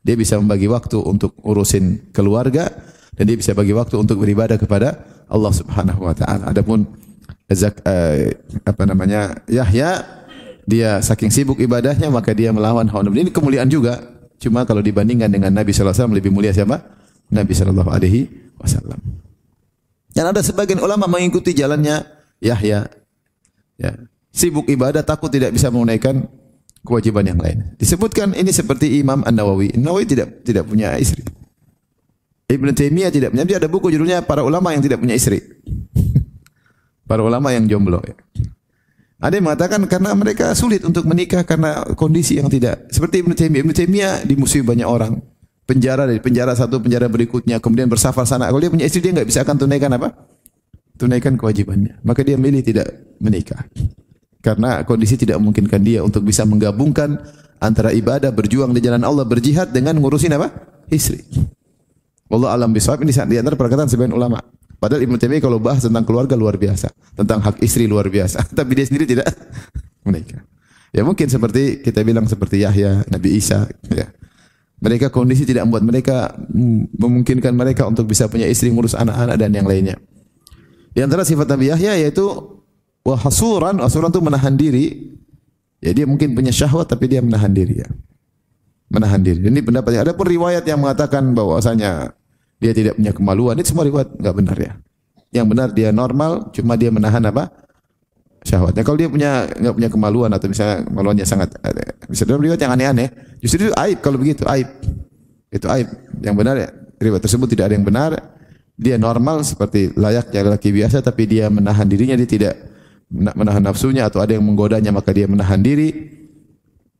Dia bisa membagi waktu untuk urusin keluarga dan dia bisa bagi waktu untuk beribadah kepada Allah Subhanahu wa taala. Adapun Yahya, dia saking sibuk ibadahnya maka dia melawan hawa nafsu. Ini kemuliaan juga. Cuma kalau dibandingkan dengan Nabi sallallahu alaihi wasallam lebih mulia siapa? Nabi sallallahu alaihi wasallam. Dan ada sebagian ulama mengikuti jalannya Yahya. Ya, sibuk ibadah takut tidak bisa menunaikan kewajiban yang lain. Disebutkan ini seperti Imam An-Nawawi. An-Nawawi tidak punya istri. Ibn Taimiyah tidak punya. Dia ada buku judulnya Para Ulama yang Tidak Punya Istri. Para ulama yang jomblo. Ada yang mengatakan karena mereka sulit untuk menikah karena kondisi yang tidak. Seperti Ibn Taimiyah. Ibn Taimiyah dimusuhi banyak orang. Dari penjara satu, penjara berikutnya. Kemudian bersafar sana. Kalau dia punya istri, dia nggak bisa akan tunaikan apa? Tunaikan kewajibannya. Maka dia milih tidak menikah. Karena kondisi tidak memungkinkan dia untuk bisa menggabungkan antara ibadah, berjuang di jalan Allah, berjihad dengan ngurusin apa? Istri. Wallahu a'lam bishawab. Ini di antara perkataan sebagian ulama. Padahal Ibnu Taimiyah kalau bahas tentang keluarga luar biasa, tentang hak istri luar biasa, tapi dia sendiri tidak menikah. Ya mungkin seperti kita bilang seperti Yahya, Nabi Isa, ya. Mereka kondisi tidak membuat mereka memungkinkan mereka untuk bisa punya istri, ngurus anak-anak dan yang lainnya. Di antara sifat Nabi Yahya yaitu hasuran itu menahan diri. Ya dia mungkin punya syahwat tapi dia menahan diri ya. Menahan diri. Ini pendapatnya. Ada pun riwayat yang mengatakan bahwasanya dia tidak punya kemaluan. Itu semua riwayat enggak benar ya. Yang benar dia normal, cuma dia menahan apa? Syahwatnya. Kalau dia enggak punya kemaluan atau misalnya kemaluannya sangat bisa dalam riwayat yang aneh-aneh, justru itu aib kalau begitu, aib. Itu aib. Yang benar ya, riwayat tersebut tidak ada yang benar. Dia normal seperti layaknya lelaki biasa tapi dia menahan dirinya, dia tidak menahan nafsunya atau ada yang menggodanya maka dia menahan diri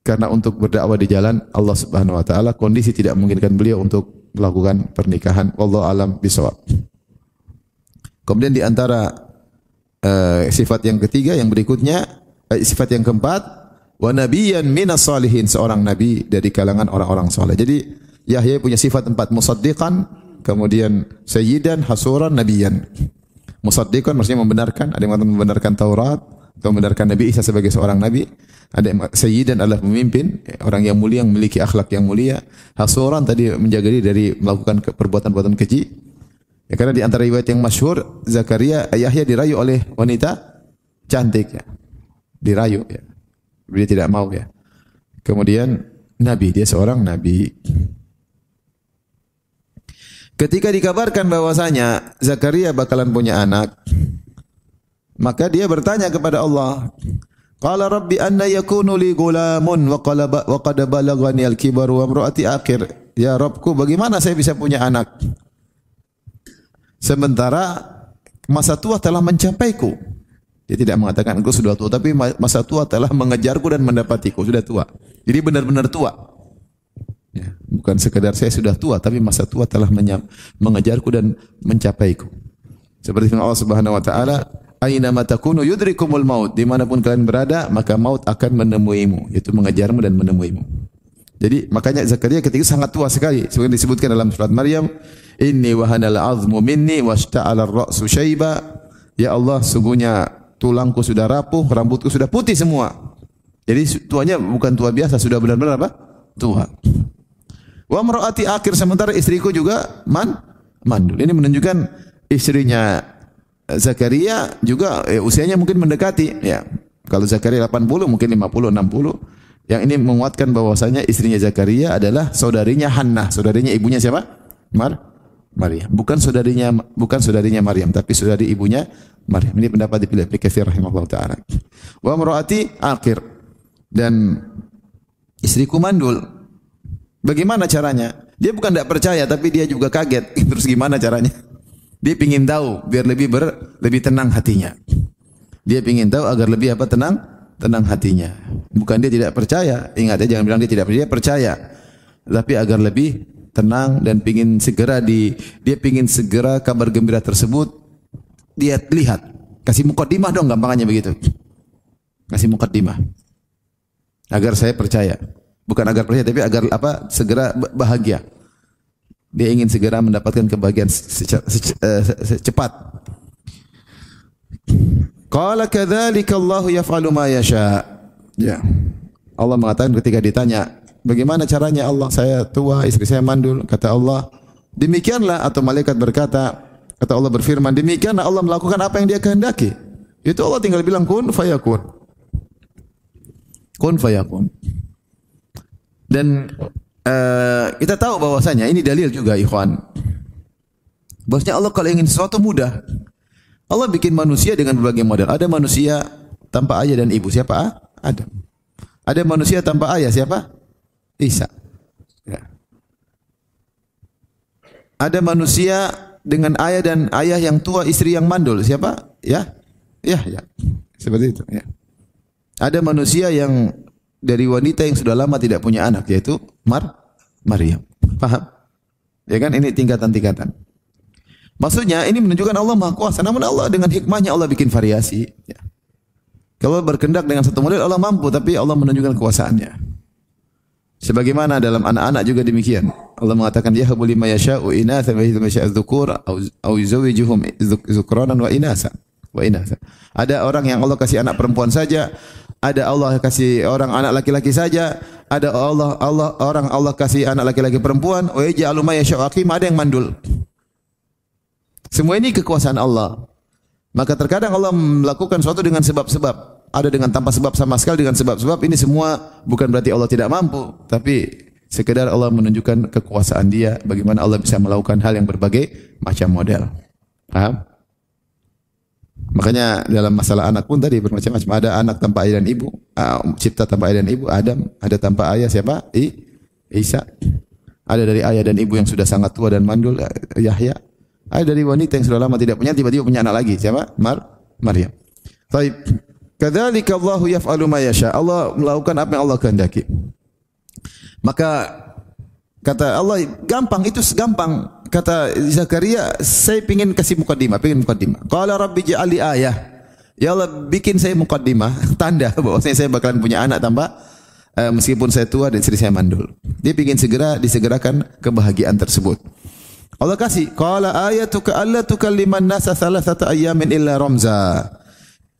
karena untuk berdakwah di jalan Allah Subhanahu wa taala kondisi tidak memungkinkan beliau untuk melakukan pernikahan. Wallahu alam bishawab. Kemudian di antara sifat yang ketiga yang berikutnya, sifat yang keempat, wa nabiyyan minas salihin, seorang nabi dari kalangan orang-orang saleh. Jadi Yahya punya sifat 4, musaddiqan, kemudian sayyidan, hasuran, nabiyan. Musaddiqan maksudnya membenarkan, ada yang mengatakan membenarkan Taurat, atau membenarkan Nabi Isa sebagai seorang nabi. Ada yang sayyidan adalah pemimpin, orang yang mulia, yang memiliki akhlak yang mulia. Hasuran tadi menjaga diri dari melakukan perbuatan-perbuatan keji. Ya, karena di antara riwayat yang masyhur, Yahya dirayu oleh wanita cantik ya. Dirayu ya. Dia tidak mau ya. Kemudian nabi, dia seorang nabi. Ketika dikabarkan bahwasanya Zakaria bakalan punya anak, maka dia bertanya kepada Allah, qala rabbi anna yakunu li gulamun wa qad balaghani al-kibar wa imraati akhir. Ya Rabbku, bagaimana saya bisa punya anak sementara masa tua telah mencapaiku? Dia tidak mengatakan aku sudah tua, tapi masa tua telah mengejarku dan mendapatiku, sudah tua. Jadi benar-benar tua. Ya, bukan sekedar saya sudah tua, tapi masa tua telah mengejarku dan mencapaiku. Seperti firman Allah Subhanahu wa taala, aina ma takunu yudrikumul maut, dimanapun kalian berada maka maut akan menemuimu, yaitu mengejarmu dan menemuimu. Jadi makanya Zakaria ketika sangat tua sekali, seperti disebutkan dalam surat Maryam, inni wahanal azmu minni washta'ala ar-ra'su syaiba. Ya Allah, sungguhnya tulangku sudah rapuh, rambutku sudah putih semua. Jadi tuanya bukan tua biasa, sudah benar-benar apa? Tua. Wa imraati akhir, sementara istriku juga mandul. Ini menunjukkan istrinya Zakaria juga usianya mungkin mendekati ya. Kalau Zakaria 80 mungkin 50 60. Yang ini menguatkan bahwasanya istrinya Zakaria adalah saudarinya Hannah, saudarinya ibunya siapa? Maryam. Bukan saudarinya Maryam, tapi saudari ibunya Maryam. Ini pendapat dipilih Ibnu Katsir rahimahullah taala. Wa imraati akhir, dan istriku mandul. Bagaimana caranya? Dia bukan tidak percaya, tapi dia juga kaget. Terus gimana caranya? Dia ingin tahu biar lebih tenang hatinya. Dia ingin tahu agar lebih tenang hatinya. Bukan dia tidak percaya. Ingat ya, jangan bilang dia tidak percaya. Dia percaya, tapi agar lebih tenang dan dia ingin segera kabar gembira tersebut dia lihat. Kasih mukaddimah dong, gampangannya begitu. Kasih mukaddimah. Agar saya percaya. Bukan agar percaya, tapi agar segera bahagia. Dia ingin segera mendapatkan kebahagiaan secepat. Qala kadzalika Allahu yaf'alu ma yasha. Ya. Allah mengatakan ketika ditanya, bagaimana caranya Allah? Saya tua, istri saya mandul. Kata Allah, demikianlah, atau malaikat berkata, kata Allah berfirman, demikianlah Allah melakukan apa yang Dia kehendaki. Itu Allah tinggal bilang kun fayakun. Kun fayakun. Dan kita tahu bahwasanya ini dalil juga ikhwan. Bahwasanya Allah kalau ingin sesuatu mudah. Allah bikin manusia dengan berbagai model. Ada manusia tanpa ayah dan ibu, siapa? Adam. Ada manusia tanpa ayah, siapa? Isa. Ya. Ada manusia dengan ayah yang tua, istri yang mandul, siapa? Ya. Seperti itu, ya. Ada manusia yang dari wanita yang sudah lama tidak punya anak, yaitu Maryam. Paham? Ya kan, ini tingkatan-tingkatan. Maksudnya ini menunjukkan Allah Maha Kuasa, namun Allah dengan hikmahnya Allah bikin variasi. Ya. Kalau berkendak dengan satu model Allah mampu, tapi Allah menunjukkan kuasaannya. Sebagaimana dalam anak-anak juga demikian. Allah mengatakan yahabu liman yasha'u inatsan wa yahabu liman yasha'u dzukura aw yuzawwijuhum dzukranan wa inasa. Ada orang yang Allah kasih anak perempuan saja, ada Allah kasih orang anak laki-laki saja, ada Allah kasih anak laki-laki perempuan, wa yaj'alu ma yasha'u aqima, ada yang mandul. Semua ini kekuasaan Allah. Maka terkadang Allah melakukan sesuatu dengan sebab-sebab, ada dengan tanpa sebab sama sekali, dengan sebab-sebab. Ini semua bukan berarti Allah tidak mampu, tapi sekedar Allah menunjukkan kekuasaan Dia, bagaimana Allah bisa melakukan hal yang berbagai macam model. Paham? Makanya dalam masalah anak pun tadi bermacam-macam. Ada anak tanpa ayah dan ibu, cipta tanpa ayah dan ibu, Adam. Ada tanpa ayah, siapa? Isa. Ada dari ayah dan ibu yang sudah sangat tua dan mandul, Yahya. Ada dari wanita yang sudah lama tidak punya, tiba-tiba punya anak lagi, siapa? Maryam. Baik. Kadzalika Allahu yaf'alu ma yasha. Allah melakukan apa yang Allah kehendaki. Maka kata Allah, gampang, itu gampang. Kata Zakaria, saya ingin kasih mukaddimah, Qala rabbi ja'ali ayah. Ya Allah, bikin saya mukaddimah, tanda bahwasanya saya bakalan punya anak tanpa meskipun saya tua dan istri saya mandul. Dia ingin disegerakan kebahagiaan tersebut. Allah kasih, qala ayatuka alla tukalliman nasa thalathata ayyamin illa ramza.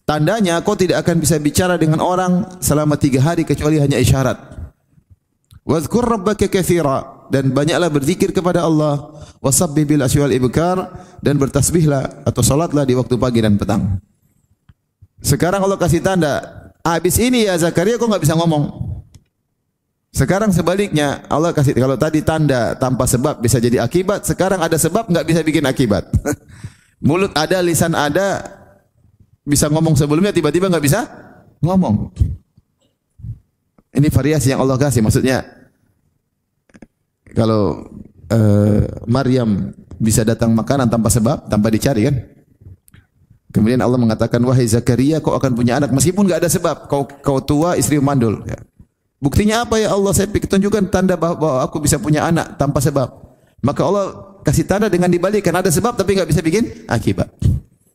Tandanya kau tidak akan bisa bicara dengan orang selama 3 hari kecuali hanya isyarat. Wadhkur rabbaka katsira, dan banyaklah berzikir kepada Allah. Wasabbih bil asywal ibkar, dan bertasbihlah atau salatlah di waktu pagi dan petang. Sekarang Allah kasih tanda, habis ini ya Zakaria kau enggak bisa ngomong. Sekarang sebaliknya, Allah kasih, kalau tadi tanda tanpa sebab bisa jadi akibat, sekarang ada sebab enggak bisa bikin akibat. Mulut ada, lisan ada, bisa ngomong sebelumnya, tiba-tiba enggak bisa ngomong. Ini variasi yang Allah kasih. Maksudnya kalau Maryam bisa datang makanan tanpa sebab, tanpa dicari kan. Kemudian Allah mengatakan, wahai Zakaria, kau akan punya anak meskipun enggak ada sebab. Kau tua, istri mandul. Ya. Buktinya apa ya Allah? Saya tunjukkan tanda bahwa aku bisa punya anak tanpa sebab. Maka Allah kasih tanda dengan dibalikkan, ada sebab tapi enggak bisa bikin akibat.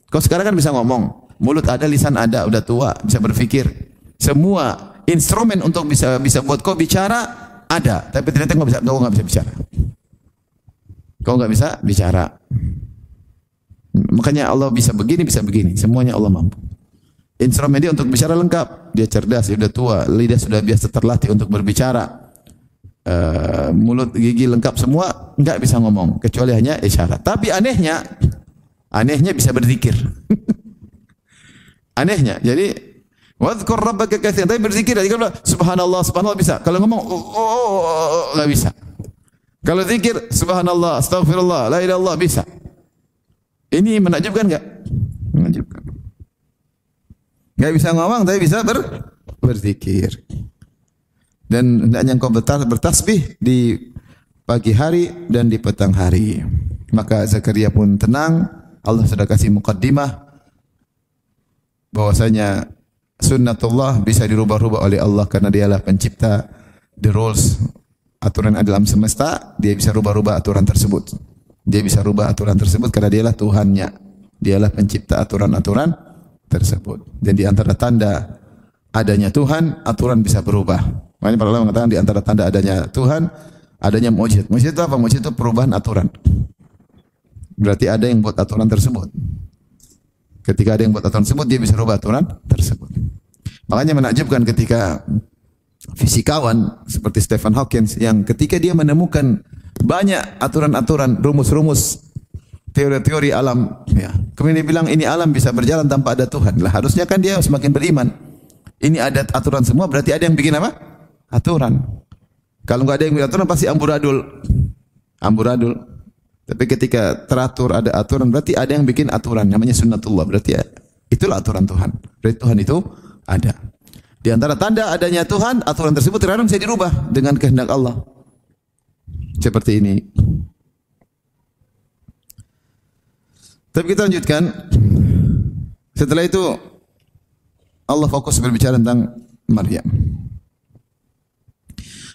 Kau sekarang kan bisa ngomong, mulut ada, lisan ada, udah tua, bisa berpikir. Semua instrumen untuk bisa buat kau bicara ada, tapi ternyata kau nggak bisa bicara. Kau nggak bisa bicara. Makanya Allah bisa begini, semuanya Allah mampu. Instrumen dia untuk bicara lengkap. Dia cerdas, dia sudah tua, lidah sudah biasa terlatih untuk berbicara. Mulut, gigi lengkap semua, nggak bisa ngomong kecuali hanya isyarat. Tapi anehnya bisa berzikir. Anehnya, jadi wadhkur rabbaka katsiran, tapi berzikir kalau subhanallah bisa. Kalau ngomong enggak bisa. Kalau zikir subhanallah, astaghfirullah, la ilaha illallah bisa. Ini menakjubkan enggak? Menakjubkan. Enggak bisa ngomong tapi bisa berzikir. Dan hendaknya engkau bertasbih di pagi hari dan di petang hari. Maka Zakaria pun tenang, Allah sudah kasih muqaddimah bahwasanya sunnatullah bisa dirubah-rubah oleh Allah karena dialah pencipta the rules, aturan alam semesta. Dia bisa rubah-rubah aturan tersebut. Dia bisa rubah aturan tersebut karena dialah Tuhannya. Dialah pencipta aturan-aturan tersebut. Dan di antara tanda adanya Tuhan, aturan bisa berubah. Makanya para ulama mengatakan di antara tanda adanya Tuhan, adanya mukjizat. Mukjizat itu apa? Mukjizat itu perubahan aturan. Berarti ada yang buat aturan tersebut. Ketika ada yang buat aturan tersebut, dia bisa rubah aturan tersebut. Makanya menakjubkan ketika fisikawan seperti Stephen Hawking yang ketika dia menemukan banyak aturan-aturan, rumus-rumus, teori-teori alam, ya. Kemudian dia bilang ini alam bisa berjalan tanpa ada Tuhan. Lah harusnya kan dia semakin beriman. Ini ada aturan semua, berarti ada yang bikin apa? Aturan. Kalau enggak ada yang bikin aturan pasti amburadul. Tapi ketika teratur ada aturan, berarti ada yang bikin aturan, namanya sunnatullah. Berarti ya, itulah aturan Tuhan. Berarti Tuhan itu ada. Di antara tanda adanya Tuhan, aturan tersebut terkadang bisa dirubah dengan kehendak Allah. Seperti ini. Tapi kita lanjutkan. Setelah itu Allah fokus berbicara tentang Maryam.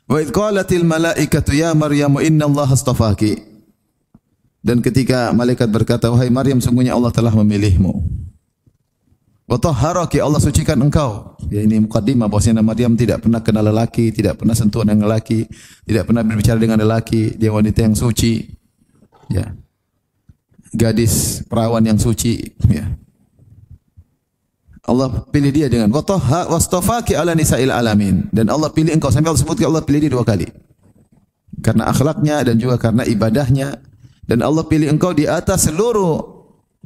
Wa idh qalatil malaikatu ya Maryam innallaha astafaki. Dan ketika malaikat berkata, wahai Maryam, sungguhnya Allah telah memilihmu. Wa tahharaki, Allah sucikan engkau. Ya, ini mukaddimah bahwasanya Maryam tidak pernah kenal lelaki, tidak pernah sentuhan dengan lelaki, tidak pernah berbicara dengan lelaki, dia wanita yang suci. Ya. Gadis perawan yang suci, ya. Allah pilih dia dengan wastafaki ala nisa'il alamin, dan Allah pilih engkau, sampai Allah sebutkan Allah pilih dia 2 kali. Karena akhlaknya dan juga karena ibadahnya. Dan Allah pilih engkau di atas seluruh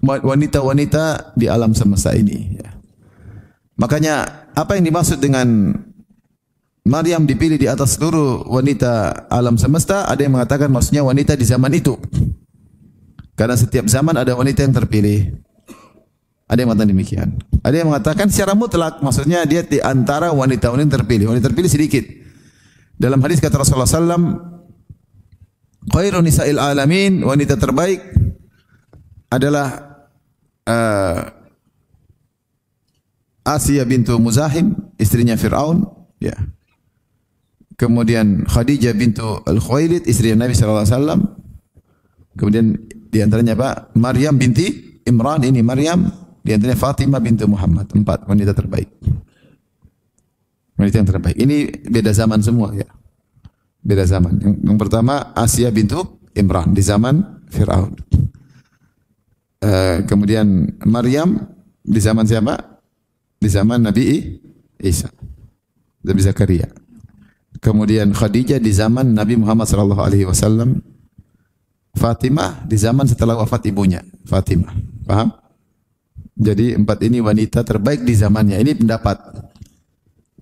wanita-wanita di alam semesta ini. Ya. Makanya apa yang dimaksud dengan Maryam dipilih di atas seluruh wanita alam semesta? Ada yang mengatakan maksudnya wanita di zaman itu. Karena setiap zaman ada wanita yang terpilih. Ada yang mengatakan demikian. Ada yang mengatakan secara mutlak, maksudnya dia di antara wanita-wanita terpilih. Wanita terpilih sedikit. Dalam hadis kata Rasulullah SAW, khairun nisa'il alamin, wanita terbaik adalah Asia bintu Muzahim, istrinya Fir'aun, ya. Kemudian Khadijah bintu Al-Khuwailid, istrinya Nabi sallallahu alaihi wasallam. Kemudian di antaranya apa? Maryam binti Imran, ini Maryam, di antaranya Fatimah bintu Muhammad, 4 wanita terbaik. Wanita yang terbaik. Ini beda zaman semua ya. Beda zaman. Yang pertama Asia bintu Imran di zaman Firaun. Kemudian Maryam di zaman siapa? Di zaman Nabi Isa. Nabi Zakaria. Kemudian Khadijah di zaman Nabi Muhammad sallallahu alaihi wasallam. Fatimah di zaman setelah wafat ibunya, Fatimah. Paham? Jadi empat ini wanita terbaik di zamannya. Ini pendapat.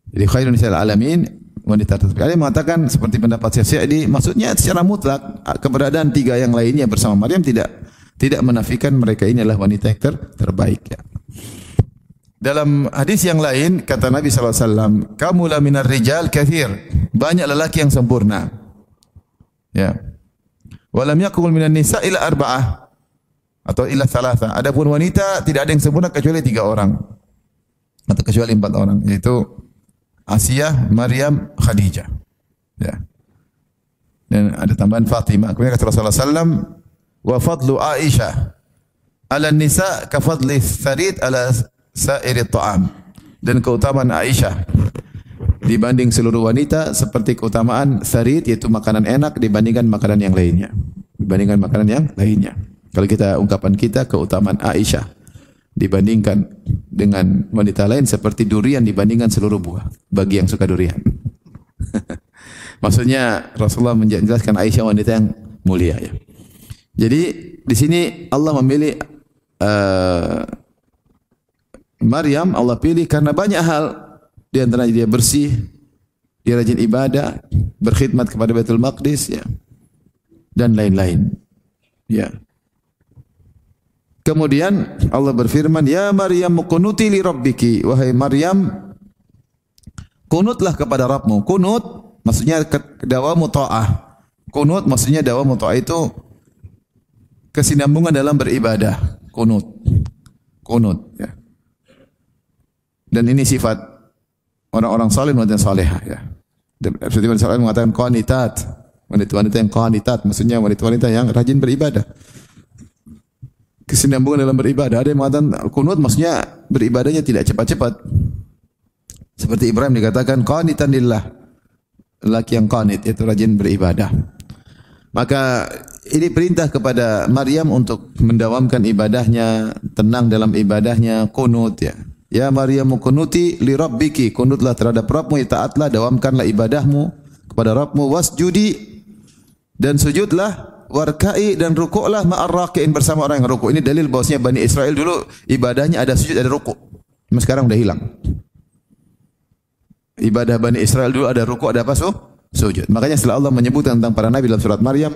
Jadi khairun nisa'il alamin, wanita terbaik. Ada yang mengatakan seperti pendapat Syafi'i, maksudnya secara mutlak keberadaan tiga yang lainnya bersama Maryam tidak menafikan mereka ini adalah wanita yang terbaik ya. Dalam hadis yang lain kata Nabi sallallahu alaihi wasallam, "Kamula minar rijal katsir." Banyak lelaki yang sempurna. Ya. Walam yakul minan nisa ila arba'ah atau ila thalatha. Adapun wanita tidak ada yang sempurna kecuali 3 orang atau kecuali 4 orang, yaitu Asia, Maryam, Khadijah. Ya. Dan ada tambahan Fatimah. Kemudian kata Rasulullah sallallahu wa fadlu Aisyah ala nisa ka fadli tharid ala sa'iri ta'am. Dan keutamaan Aisyah dibanding seluruh wanita seperti keutamaan tharid, yaitu makanan enak dibandingkan makanan yang lainnya. Dibandingkan makanan yang lainnya. Kalau kita ungkapan kita keutamaan Aisyah dibandingkan dengan wanita lain seperti durian dibandingkan seluruh buah bagi yang suka durian. Maksudnya Rasulullah menjelaskan Aisyah wanita yang mulia ya. Jadi di sini Allah memilih Maryam, Allah pilih karena banyak hal, di antaranya dia bersih, dia rajin ibadah, berkhidmat kepada Baitul Maqdis ya. Dan lain-lain. Ya. Kemudian Allah berfirman, "Ya Maryam qunuti li rabbiki." Wahai Maryam, kunutlah kepada Rabbmu. Kunut maksudnya dawamu ta'ah. Kunut maksudnya dawamu ta'ah itu kesinambungan dalam beribadah. Kunut. Kunut ya. Dan ini sifat orang-orang saleh dan salehah ya. Seperti Nabi sallallahu mengatakan qanitat. Wanita-wanita yang qanitat maksudnya wanita-wanita yang rajin beribadah. Kesinambungan dalam beribadah. Ada yang mengatakan kunut maksudnya beribadahnya tidak cepat-cepat. Seperti Ibrahim dikatakan qanitan lillah. Lelaki yang qanit itu rajin beribadah. Maka ini perintah kepada Maryam untuk mendawamkan ibadahnya, tenang dalam ibadahnya, kunut ya. Ya Maryam kunuti li rabbiki, kunutlah terhadap Rabbmu, taatlah, dawamkanlah ibadahmu kepada Rabbmu, wasjudi dan sujudlah, warka'i dan rukuklah ma'ar raki'in bersama orang yang rukuk. Ini dalil bahwasanya Bani Israel dulu ibadahnya ada sujud ada rukuk. Cuma sekarang udah hilang. Ibadah Bani Israel dulu ada rukuk ada apa? Sujud. Makanya setelah Allah menyebut tentang para nabi dalam surat Maryam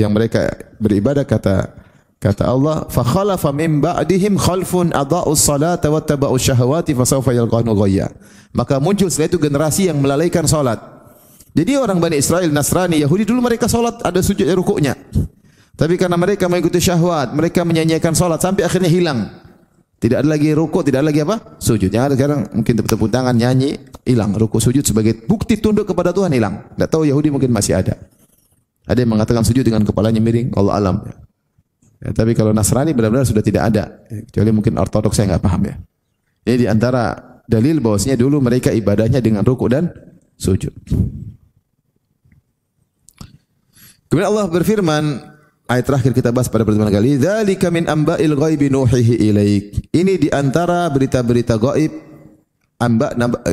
yang mereka beribadah kata Allah, "Fa khalafa min ba'dihim khalfun adaa'us salata wattaba'us syahawati fasawfa yalqawna ghayya." Maka muncul setelah itu generasi yang melalaikan salat. Jadi orang Bani Israel, Nasrani, Yahudi dulu mereka salat ada sujud dan rukuknya. Tapi karena mereka mengikuti syahwat, mereka menyanyiakan salat sampai akhirnya hilang. Tidak ada lagi rukuk, tidak ada lagi apa? Sujud. Yang ada sekarang mungkin tepuk tangan, nyanyi, hilang. Rukuk sujud sebagai bukti tunduk kepada Tuhan hilang. Tidak tahu Yahudi mungkin masih ada. Ada yang mengatakan sujud dengan kepalanya miring, Allah alam. Ya, tapi kalau Nasrani benar-benar sudah tidak ada. Kecuali mungkin Ortodoks saya nggak paham ya. Ini di antara dalil bahwasanya dulu mereka ibadahnya dengan rukuk dan sujud. Kemudian Allah berfirman, ayat terakhir kita bahas pada pertemuan kali, "Dzalika min amba'il ghaibi nuhihi ilaik." Ini di antara berita-berita gaib.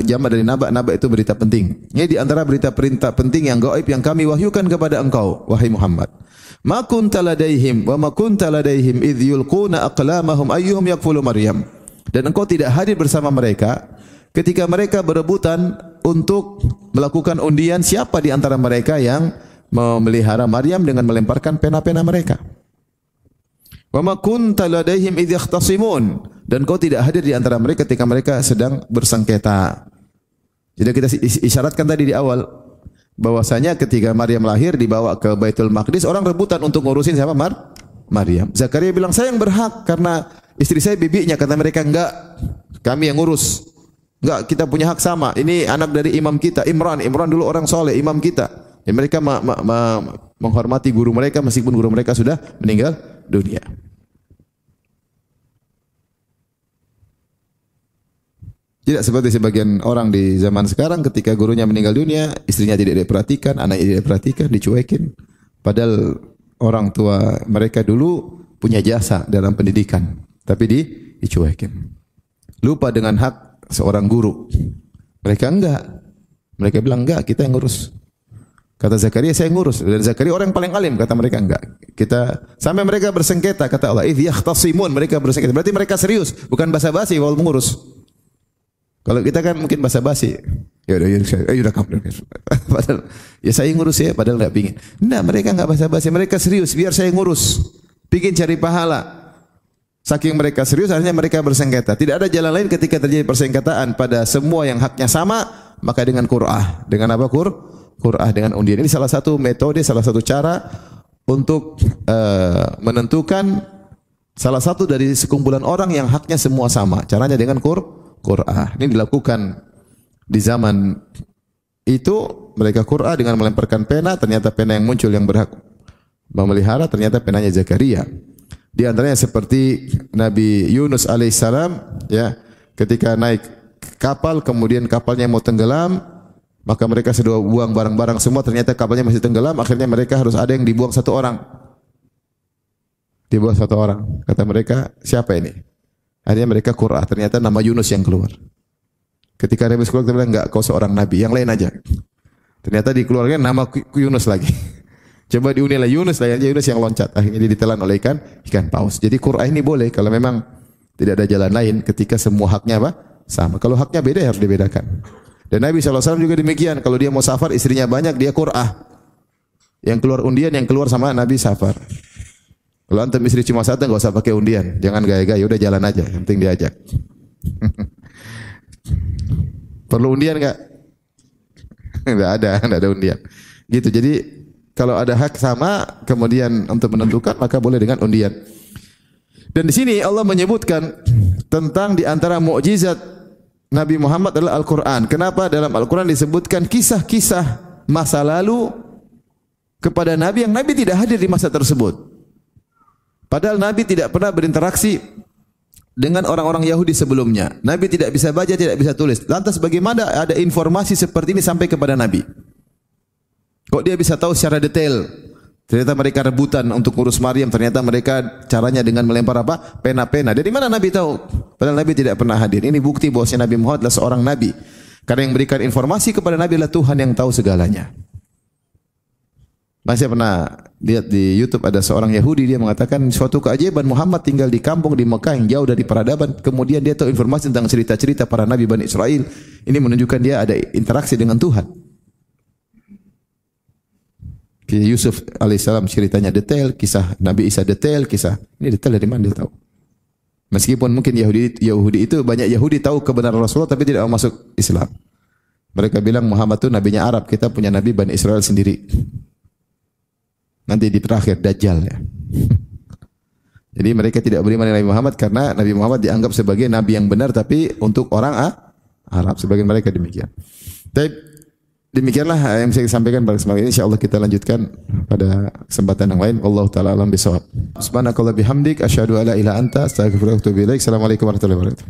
Jamak dari naba itu berita penting. Ini di antara berita-berita penting yang gaib yang kami wahyukan kepada engkau wahai Muhammad. Ma kunta ladaihim wa ma kunta ladaihim idh yulquna aqlamahum ayyuhum yakfulu Maryam. Dan engkau tidak hadir bersama mereka ketika mereka berebutan untuk melakukan undian siapa di antara mereka yang memelihara Maryam dengan melemparkan pena-pena mereka. Wa ma kunta ladaihim idh yakhtasimun, dan kau tidak hadir di antara mereka ketika mereka sedang bersengketa. Jadi kita isyaratkan tadi di awal bahwasanya ketika Maryam lahir dibawa ke Baitul Maqdis, orang rebutan untuk ngurusin siapa? Maryam. Zakaria bilang, "Saya yang berhak karena istri saya bibinya." Kata mereka, "Enggak, kami yang ngurus." "Enggak, kita punya hak sama. Ini anak dari imam kita, Imran. Imran dulu orang soleh, imam kita." Dan mereka menghormati guru mereka meskipun guru mereka sudah meninggal dunia. Tidak seperti sebagian orang di zaman sekarang ketika gurunya meninggal dunia, istrinya tidak diperhatikan, anaknya tidak diperhatikan, dicuekin. Padahal orang tua mereka dulu punya jasa dalam pendidikan, tapi dicuekin. Lupa dengan hak seorang guru. Mereka enggak. Mereka bilang enggak, kita yang ngurus. Kata Zakaria, saya ngurus. Dan Zakaria orang yang paling alim, kata mereka enggak. Sampai mereka bersengketa, kata Allah, idh yakhtasimun, mereka bersengketa. Berarti mereka serius, bukan basa-basi kalau mengurus. Kalau kita kan mungkin basa-basi. Ya udah kamu. Padahal ya saya ngurus ya, padahal enggak pingin. Enggak, mereka enggak basa-basi, mereka serius, biar saya ngurus. Pingin cari pahala. Saking mereka serius, akhirnya mereka bersengketa. Tidak ada jalan lain ketika terjadi persengketaan pada semua yang haknya sama, maka dengan qur'ah. Dengan apa qur'ah, dengan undian. Ini salah satu metode, salah satu cara untuk menentukan salah satu dari sekumpulan orang yang haknya semua sama. Caranya dengan qur'ah. Ini dilakukan di zaman itu, mereka qur'ah dengan melemparkan pena, ternyata pena yang muncul yang berhak memelihara ternyata penanya Zakaria. Di antaranya seperti Nabi Yunus alaihissalam, ya, ketika naik kapal kemudian kapalnya mau tenggelam, maka mereka sudah buang barang-barang semua, ternyata kapalnya masih tenggelam, akhirnya mereka harus ada yang dibuang satu orang. Dibuang satu orang. Kata mereka, siapa ini? Akhirnya mereka qur'ah, ternyata nama Yunus yang keluar. Ketika Nabi keluar, dia bilang, enggak, kau seorang nabi, yang lain aja. Ternyata dikeluarkan nama Yunus lagi. Coba diunilah Yunus lah, Yunus yang loncat. Akhirnya dia ditelan oleh ikan paus. Jadi qur'ah ini boleh kalau memang tidak ada jalan lain ketika semua haknya apa? Sama. Kalau haknya beda ya harus dibedakan. Dan Nabi SAW juga demikian. Kalau dia mau safar, istrinya banyak, dia qur'ah. Yang keluar undian, yang keluar sama Nabi safar. Kalau antum istri cuma satu, enggak usah pakai undian. Jangan gaya-gaya, udah jalan aja. Yang penting diajak. Perlu undian enggak? Enggak ada undian. Gitu. Jadi kalau ada hak sama, kemudian untuk menentukan, maka boleh dengan undian. Dan di sini Allah menyebutkan tentang di antara mukjizat Nabi Muhammad adalah Al-Quran. Kenapa dalam Al-Quran disebutkan kisah-kisah masa lalu kepada Nabi yang Nabi tidak hadir di masa tersebut. Padahal Nabi tidak pernah berinteraksi dengan orang-orang Yahudi sebelumnya. Nabi tidak bisa baca, tidak bisa tulis. Lantas bagaimana ada informasi seperti ini sampai kepada Nabi? Kok dia bisa tahu secara detail? Ternyata mereka rebutan untuk urus Maryam. Ternyata mereka caranya dengan melempar apa? Pena-pena. Dari mana Nabi tahu? Padahal Nabi tidak pernah hadir. Ini bukti bahwa Nabi Muhammad adalah seorang Nabi. Karena yang berikan informasi kepada Nabi adalah Tuhan yang tahu segalanya. Masih pernah lihat di YouTube ada seorang Yahudi, dia mengatakan suatu keajaiban Muhammad tinggal di kampung di Mekah yang jauh dari peradaban. Kemudian dia tahu informasi tentang cerita-cerita para Nabi Bani Israel. Ini menunjukkan dia ada interaksi dengan Tuhan. Kisah Yusuf alaihissalam ceritanya detail, kisah Nabi Isa detail, kisah ini detail dari mana dia tahu? Meskipun mungkin Yahudi itu banyak Yahudi tahu kebenaran Rasulullah tapi tidak mau masuk Islam. Mereka bilang Muhammad itu nabinya Arab, kita punya nabi Bani Israel sendiri. Nanti di terakhir Dajjal ya. Jadi mereka tidak beriman dengan Nabi Muhammad karena Nabi Muhammad dianggap sebagai nabi yang benar tapi untuk orang Arab, sebagian mereka demikian. Tapi demikianlah yang saya sampaikan pada kesempatan ini. Insyaallah kita lanjutkan pada kesempatan yang lain. Wallahu taala alam bisawab. Subhanakallah bihamdik asyhadu alla ilaha illa anta astaghfiruka wa atubu ilaik. Assalamualaikum warahmatullahi wabarakatuh.